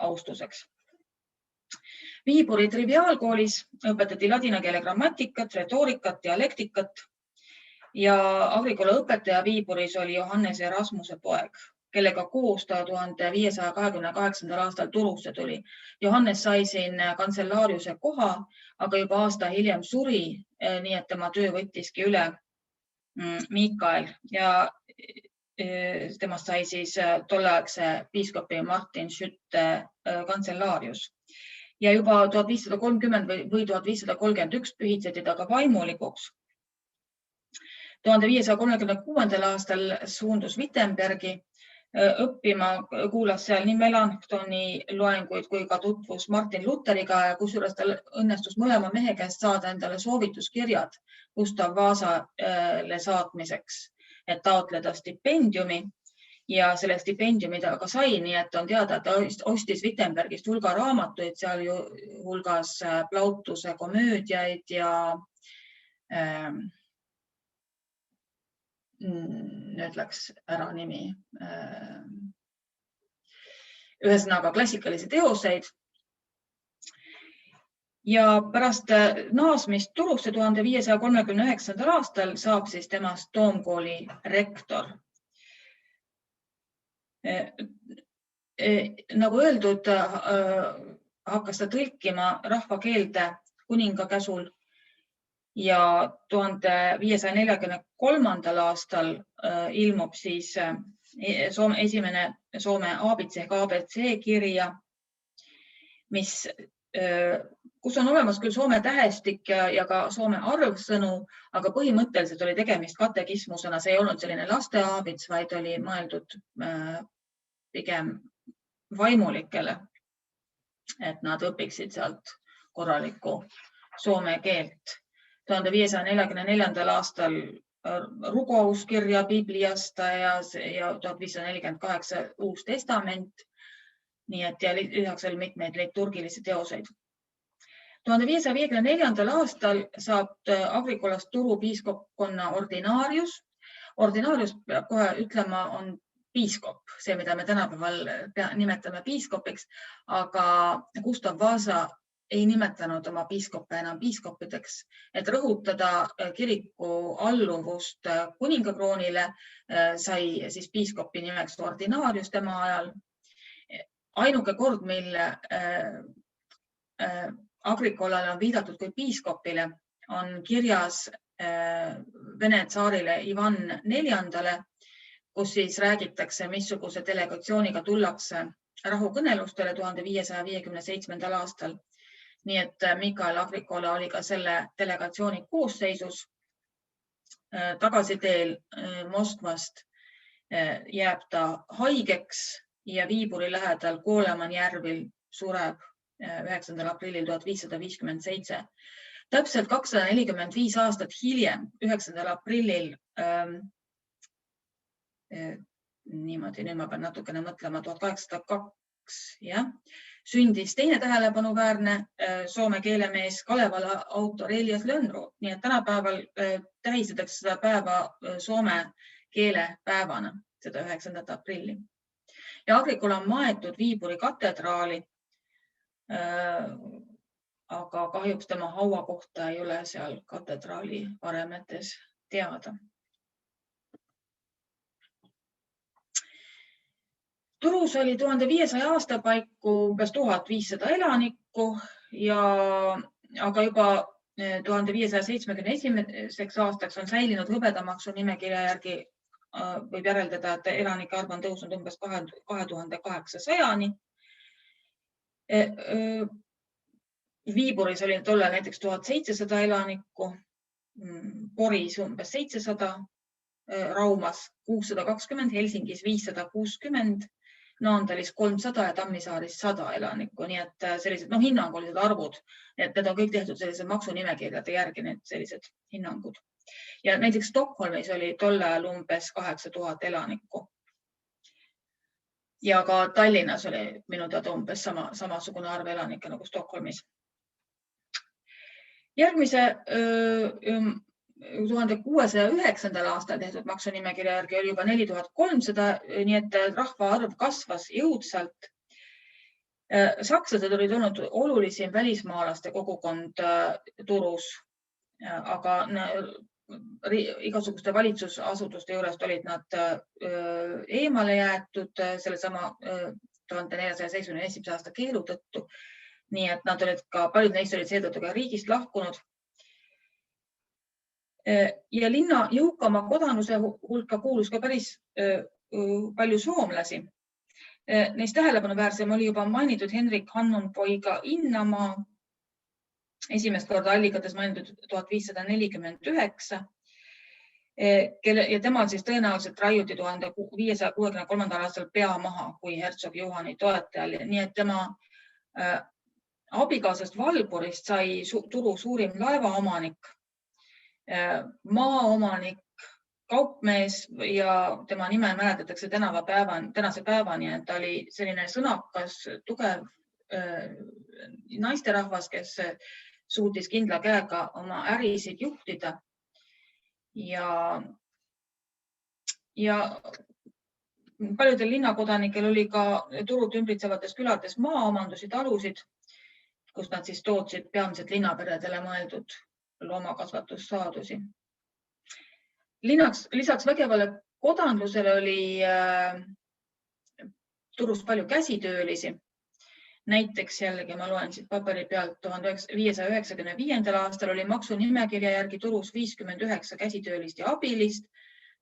austuseks. Viiburi triviaalkoolis õpetati ladina keele grammatikat, retoorikat, dialektikat ja Agricola õpetaja Viiburis oli Johannes Erasmuse poeg, kellega koos ta 1528. aastal Turusse tuli. Johannes sai siin kantselaariuse koha, aga juba aasta hiljem suri, nii et tema töö võttiski üle Miikael ja temast sai siis tolleaegse piiskopi Martin Schütte kantselaarius. Ja juba 1530 või 1531 pühitseti ta ka vaimulikuks. 1536. aastal suundus Wittenbergi õppima, kuulas seal nii Melanchtoni loenguid kui ka tutvus Martin Lutheriga ja kusjuures tal õnnestus mõlema mehe käest saada endale soovituskirjad Gustav Vasale saatmiseks, et taotleda stipendiumi ja selle stipendiumi ta ka sai, nii et on teada, et ta ostis Wittenbergist hulga raamatuid, seal ju hulgas Plautuse komöödiaid ja nüüd läks ära nimi, ühesõnaga klassikalisi teoseid. Ja pärast naasmist Turusse 1539. aastal saab siis temast Toomkooli rektor. Nagu öeldud, hakkas ta tõlkima rahvakeelde kuninga käsul ja 1543. aastal ilmub siis esimene Soome aabits ehk ABC kirja, kus on olemas küll Soome tähestik ja ka Soome arvsõnu, aga põhimõtteliselt oli tegemist katekismusena. See ei olnud selline laste aabits, vaid oli mõeldud pigem vaimulikele, et nad õpiksid sealt korralikku soome keelt. 1544. aastal rugouskirja Bibliast ja 1548 Uus Testament, nii et ja lisaks veel mitmeid liturgilisi teoseid. 1554. aastal saab Agricolast Turu piiskopkonna ordinaarius. Ordinaarius peab kohe ütlema, on piiskop, see, mida me tänapäeval nimetame piiskopiks, aga Gustav Vasa ei nimetanud oma piiskoppe enam piiskopideks, et rõhutada kiriku alluvust kuningakroonile, sai siis piiskopi nimeks ordinaarius tema ajal. Ainuke kord, mille Agricolale on viidatud kui piiskopile, on kirjas Vene tsaarile Ivan IV, kus siis räägitakse, missuguse delegatsiooniga tullakse rahukõnelustele 1557. aastal. Nii et Mikael Agricola oli ka selle delegatsiooni koosseisus. Tagasiteel Moskvast jääb ta haigeks ja Viiburi lähedal Kooleman järvil sureb 9. aprillil 1557. Täpselt 245 aastat hiljem, 9. aprillil, niimoodi, nüüd ma pean natukene mõtlema, 1802, jah, sündis teine tähelepanuväärne soome keelemees Kalevala autor Elias Lönnroth, nii et tänapäeval tähistatakse seda päeva soome keelepäevana, seda 9. aprilli. Ja Agricola on maetud Viiburi katedraali, aga kahjuks tema haua kohta ei ole seal katedraali varemetes teada. Turus oli 1500 aasta paiku umbes 1500 elanikku, aga juba 1571. aastaks on säilinud hõbedamaksu nimekirja järgi, võib järeldada, et elanike arv on tõusnud umbes 2800-ni. Viiburis oli tollal näiteks 1700 elanikku, Poris umbes 700, Raumas 620, Helsingis 560, Naandalis 300 ja Tammisaaris 100 elanikku, nii et sellised hinnangulised arvud, et need on kõik tehtud sellised maksunimekirjade järgi, need sellised hinnangud. Ja näiteks Stockholmis oli tol ajal umbes 8000 elanikku. Ja ka Tallinnas oli minu teada umbes samasugune arv elanikke nagu Stockholmis. Järgmise 1609. aastal tehtud maksunimekirja järgi oli juba 4300, nii et rahvaarv kasvas jõudsalt. Sakslased olid olnud olulisim välismaalaste kogukond Turus, aga igasuguste valitsusasutuste juurest olid nad eemale jäetud sellesama 1471. aasta keelu tõttu. Nii et nad olid ka, paljud neist olid seetõttu ka riigist lahkunud. Ja linna jõukama kodanuse hulka kuulus ka päris palju soomlasi. Neist tähelepanuväärsem oli juba mainitud Henrik Hannon poiga Innamaa, esimest korda allikates mainitud 1549, ja temal siis tõenäoliselt raiuti 1563. aastal pea maha kui hertsog Juhani toetajal. Nii et tema abikaasast Valborist sai turu suurim laevaomanik, maaomanik, kaupmees ja tema nime mäletatakse tänase päevani, et ta oli selline sõnakas, tugev naisterahvas, kes suutis kindla käega oma ärisid juhtida ja paljudel linnakodanikel oli ka turult ümbritsevates külades maaomandusi, talusid, kus nad siis tootsid peamiselt linnaperedele mõeldud loomakasvatussaadusi. Lisaks vägevale kodanlusele oli turus palju käsitöölisi. Näiteks jällegi ma loen siit paberi pealt 1595. aastal oli maksunimekirja järgi turus 59 käsitöölist ja abilist.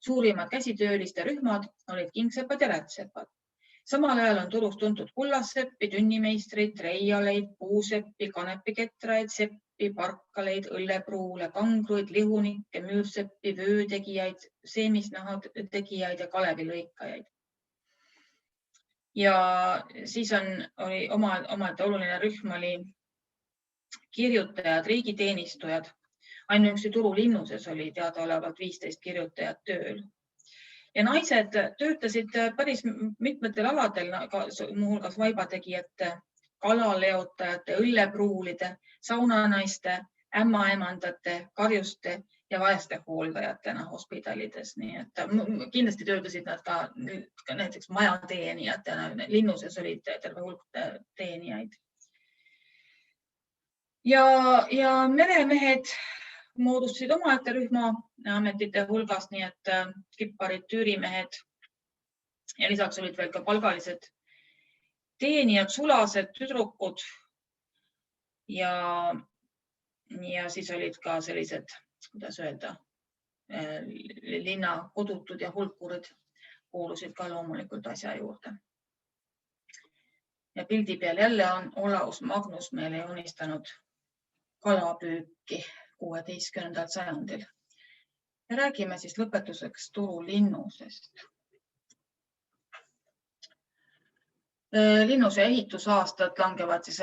Suurimad käsitööliste rühmad olid kingsepad ja rätsepad. Samal ajal on turus tuntud kullasseppi, tünnimeistreid, treialeid, puuseppi, kanepiketraid, seppi, parkaleid, õllepruule, kangruid, lihunikke, müürseppi, vöötegijaid, seemisnahad tegijaid ja kalevilõikajaid. Ja siis oli omaette oluline rühm oli kirjutajad, riigiteenistujad. Ainuüksi Turu linnuses oli teadaolevalt 15 kirjutajat tööl. Ja naised töötasid päris mitmetel aladel, muuhulgas vaibategijate, kalaleotajate, õllepruulide, saunanaiste, ämmaemandate, karjuste ja vaeste hooldajatena hospitalides. Nii et kindlasti töötasid nad ka näiteks majateenijatena. Linnuses olid terve hulk teenijaid. Ja meremehed moodustasid omaette rühma ametite hulgast, nii et kipparid, tüürimehed ja lisaks olid veel ka palgalised teenijad, sulased, tüdrukud ja siis olid ka sellised, kuidas öelda, linna kodutud ja hulkurid kuulusid ka loomulikult asja juurde. Ja pildi peal jälle on Olaus Magnus meile joonistanud kalapüüki 16. sajandil. Ja räägime siis lõpetuseks Turu linnusest. Linnuse ehitusaastad langevad siis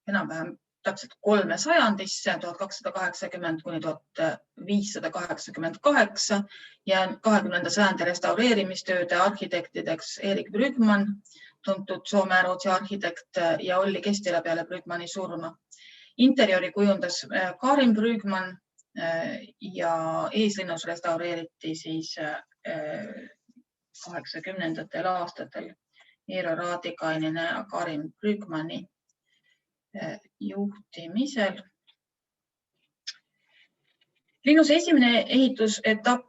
enam-vähem täpselt 3 sajandisse, 1280 kuni 1588 ja 20. sajandi restaureerimistööde arhitektideks Erik Brügman, tuntud Soome-Rootsi arhitekt ja Olli Kestila peale Brügmani surma. Interiori kujundas Karin Brügman ja eeslinnus restaureeriti siis 80. aastatel Eero Raatikainen ja Karin Brügmani juhtimisel. Linnuse esimene ehitusetapp,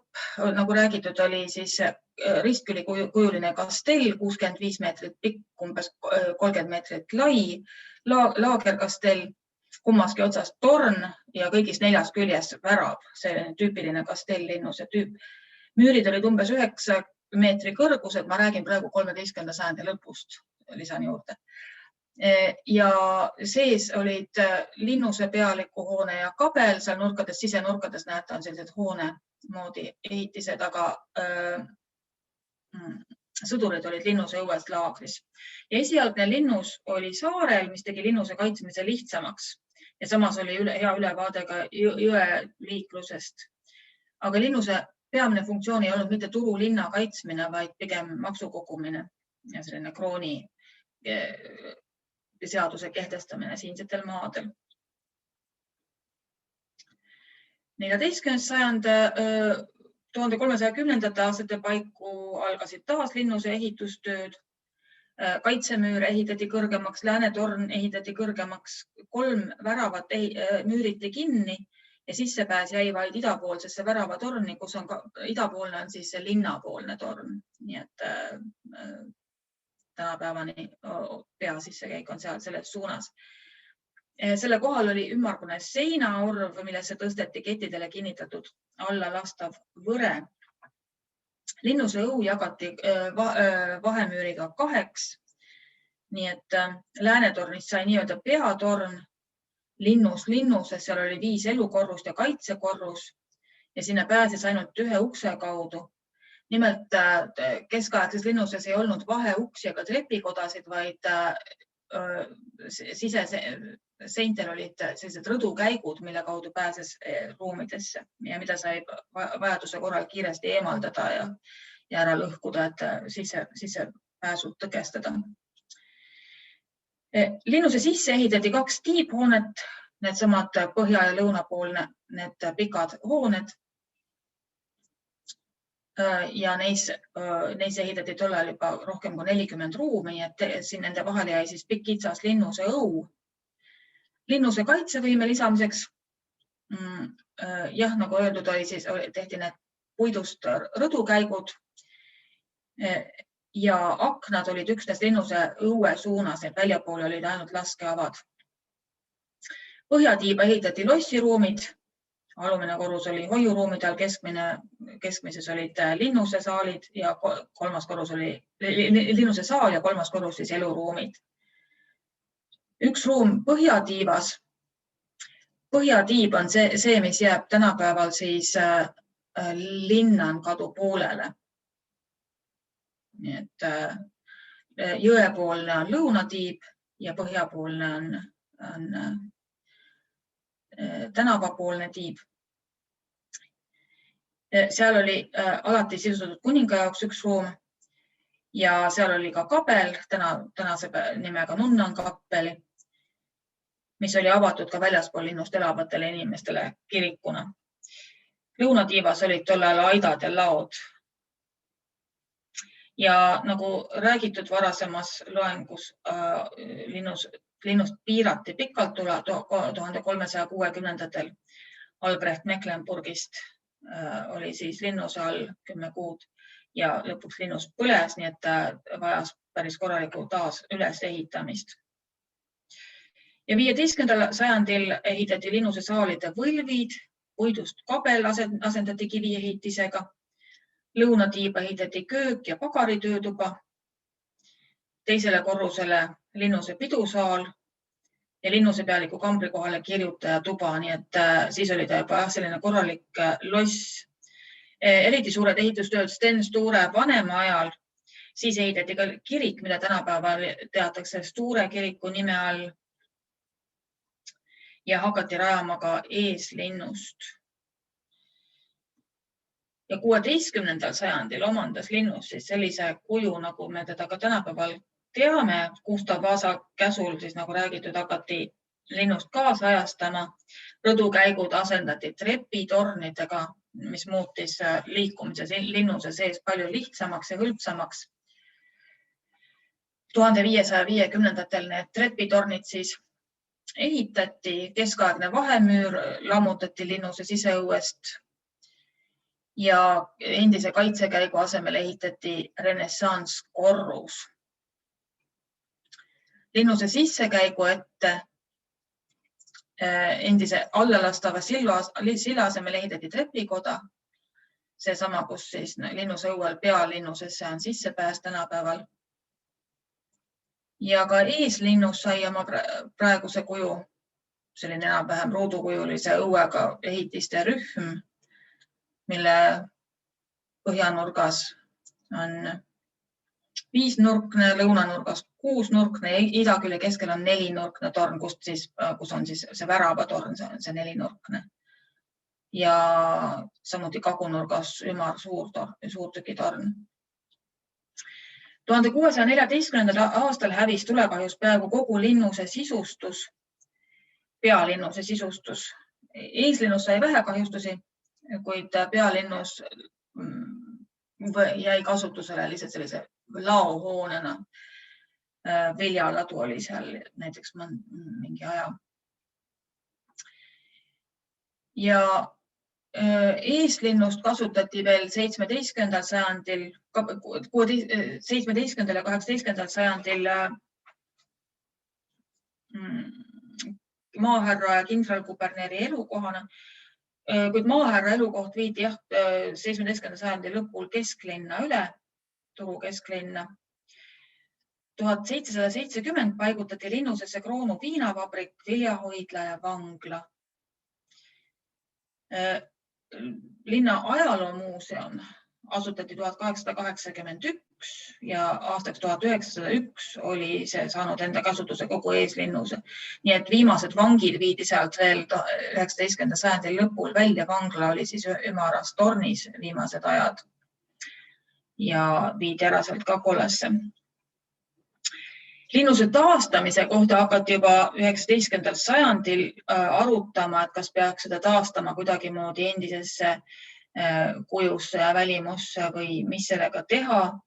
nagu räägitud, oli siis ristkülikujuline kastell, 65 meetrit pikk, umbes 30 meetrit lai, laagerkastell, kummaski otsast torn ja kõigis 4 küljes värav. See on tüüpiline kastell linnuse tüüp. Müürid olid umbes 9 meetri kõrgused, ma räägin praegu 13. sajandi lõpust, lisan juurde. Ja sees olid linnuse pealiku hoone ja kabel, seal nurkades, sisenurkades näete on sellised hoone moodi ehitised, aga sõdurid olid linnuse õues laagris. Ja esialgne linnus oli saarel, mis tegi linnuse kaitsmise lihtsamaks ja samas oli hea ülevaade ka jõe liiklusest. Aga linnuse peamine funktsioon ei olnud mitte Turu linna kaitsmine, vaid pigem maksukogumine ja selline krooni seaduse kehtestamine siinsetel maadel. 14. sajand 1310. aastate paiku algasid taas linnuse ehitustööd. Kaitsemüür ehitati kõrgemaks, läänetorn ehitati kõrgemaks, 3 väravat müüriti kinni ja sissepääs jäi vaid idapoolsesse väravatorni, kus on idapoolne on siis see linnapoolne torn. Nii et tänapäevani pea sissekäik on seal selles suunas. Selle kohal oli ümmargune seinaorv, millesse tõsteti kettidele kinnitatud alla lastav võre. Linnuse õu jagati vahemüüriga 2. Nii et Läänetornist sai nii-öelda peatorn, linnuses, seal oli 5 elukorrust ja kaitsekorrus ja sinna pääses ainult 1 ukse kaudu. Nimelt keskaegses linnuses ei olnud vaheuksi ega trepikodasid, vaid siseseintel olid sellised rõdukäigud, mille kaudu pääses ruumidesse ja mida sai vajaduse korral kiiresti eemaldada ja ära lõhkuda, et sissepääsud tõkestada. Linnuse sisse ehitati 2 tiiphoonet, needsamad põhja- ja lõunapoolne, need pikad hooned. Ja neis ehitati tollal juba rohkem kui 40 ruumi, et siin nende vahel jäi siis pikk kitsas linnuse õu. Linnuse kaitsevõime lisamiseks, jah, nagu öeldud oli, siis tehti need puidust rõdukäigud ja aknad olid üksnes linnuse õue suunas, et väljapoole olid ainult laskeavad. Põhjatiiba ehitati lossiruumid, alumine korrus oli hoiuruumide all, keskmises olid linnuse saalid ja kolmas korrus oli linnuse saal ja kolmas korrus siis eluruumid. Üks ruum põhjatiivas. Põhjatiib on see, mis jääb tänapäeval siis Linnankadu poolele. Nii et jõepoolne on lõunatiib ja põhjapoolne on tänavapoolne tiib. Seal oli alati sisustatud kuninga jaoks üks ruum ja seal oli ka kapel, tänase nimega Nunnankappeli, mis oli avatud ka väljaspool linnust elavatele inimestele kirikuna. Lõunatiivas olid tollal aidad ja laod. Ja nagu räägitud varasemas loengus, linnust piirati pikalt 1360-ndatel. Albrecht Mecklenburgist oli siis linnuse all 10 kuud ja lõpuks linnus põles, nii et vajas päris korralikku taas üles ehitamist. Ja 15. sajandil ehitati linnuse saalide võlvid, puidust kabel asendati kiviehitisega. Lõunatiiba ehitati köök ja pagaritöötuba, teisele korrusele linnuse pidusaal ja linnuse pealiku kambri kohale kirjutaja tuba, nii et siis oli ta juba selline korralik loss. Eriti suured ehitustööd Sten Sture vanema ajal, siis ehitati ka kirik, mida tänapäeval teatakse Sture kiriku nime all ja hakati rajama ka eeslinnust. Ja 16. sajandil omandas linnus siis sellise kuju, nagu me teda ka tänapäeval teame. Gustav Vasa käsul, siis nagu räägitud, hakati linnust kaasajastama. Rõdukäigud asendati trepitornidega, mis muutis liikumise linnuse sees palju lihtsamaks ja hõlpsamaks. 1550-ndatel need trepitornid siis ehitati, keskaegne vahemüür lammutati linnuse siseõuest ja endise kaitsekäigu asemel ehitati renessanskorrus. Linnuse sissekäigu ette endise allalastava silla asemel ehitati trepikoda. Seesama, kus siis linnuse õuel pealinnusesse on sissepääs tänapäeval. Ja ka eeslinnus sai oma praeguse kuju, selline enam-vähem ruudukujulise õuega ehitiste rühm, mille põhjanurgas on 5-nurkne, lõunanurgas 6-nurkne ja idakülje keskel on 4-nurkne torn, kus on siis see väravatorn, see 4-nurkne. Ja samuti kagunurgas ümar suurtükitorn. 1614. aastal hävis tulekahjus peaaegu kogu linnuse sisustus, pealinnuse sisustus. Eeslinnus sai vähe kahjustusi, kuid pealinnus jäi kasutusele lihtsalt sellise laohoonena. Viljaladu oli seal näiteks mingi aja. Ja eeslinnust kasutati veel 17. sajandil, 17. ja 18. sajandil maahärra ja kindralkuberneri elukohana. kuid maaherra elukoht viidi 17. sajandi lõpul kesklinna üle, Turu kesklinna. 1770 paigutati linnusesse Kroonu viinavabrik, viljahoidla ja vangla. Linna ajaloomuuseum asutati 1881 ja aastaks 1901 oli see saanud enda kasutuse kogu eeslinnuse. Nii et viimased vangid viidi sealt veel 19. sajandi lõpul välja. Vangla oli siis ümaras tornis viimased ajad ja viidi ära sealt Kakolasse. Linnuse taastamise kohta hakati juba 19. sajandil arutama, et kas peaks seda taastama kuidagimoodi endisesse kujusse ja välimusse või mis sellega teha.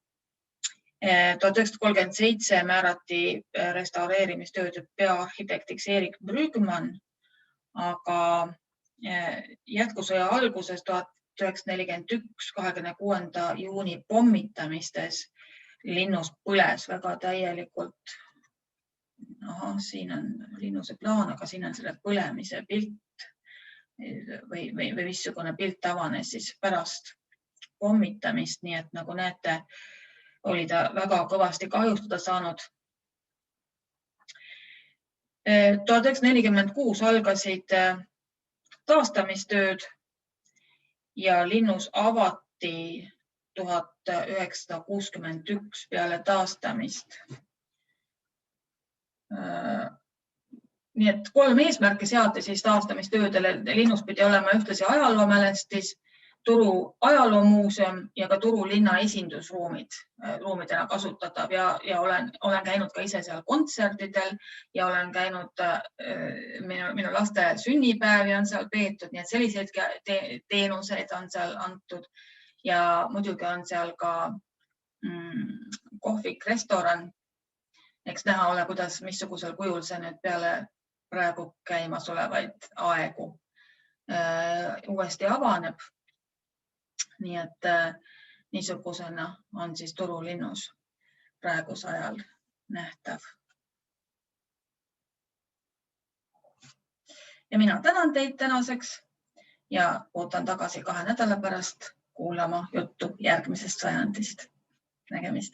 1937 määrati restaureerimistööde peaarhitektiks Erik Brügman, aga jätkusõja alguses 1941 26. juuni pommitamistes linnus põles väga täielikult. Siin on linnuse plaan, aga siin on selle põlemise pilt või missugune pilt avanes siis pärast pommitamist. Nii et nagu näete, oli ta väga kõvasti kahjustada saanud. 1946 algasid taastamistööd ja linnus avati 1961 peale taastamist. Nii et 3 eesmärke seati siis taastamistöödele. Linnus pidi olema ühtlasi ajaloomälestis, Turu ajaloomuuseum ja ka Turu linna esindusruumidena kasutatav ja olen käinud ka ise seal kontserdidel ja olen käinud minu laste sünnipäevi on seal peetud, nii et selliseid teenuseid on seal antud. Ja muidugi on seal ka kohvik, restoran. Eks näha ole, missugusel kujul see nüüd peale praegu käimas olevaid aegu uuesti avaneb. Nii et niisugusena on siis Turu linnus praeguse ajal nähtav. Ja mina tänan teid tänaseks ja ootan tagasi 2 nädala pärast kuulama juttu järgmisest sajandist. Nägemist!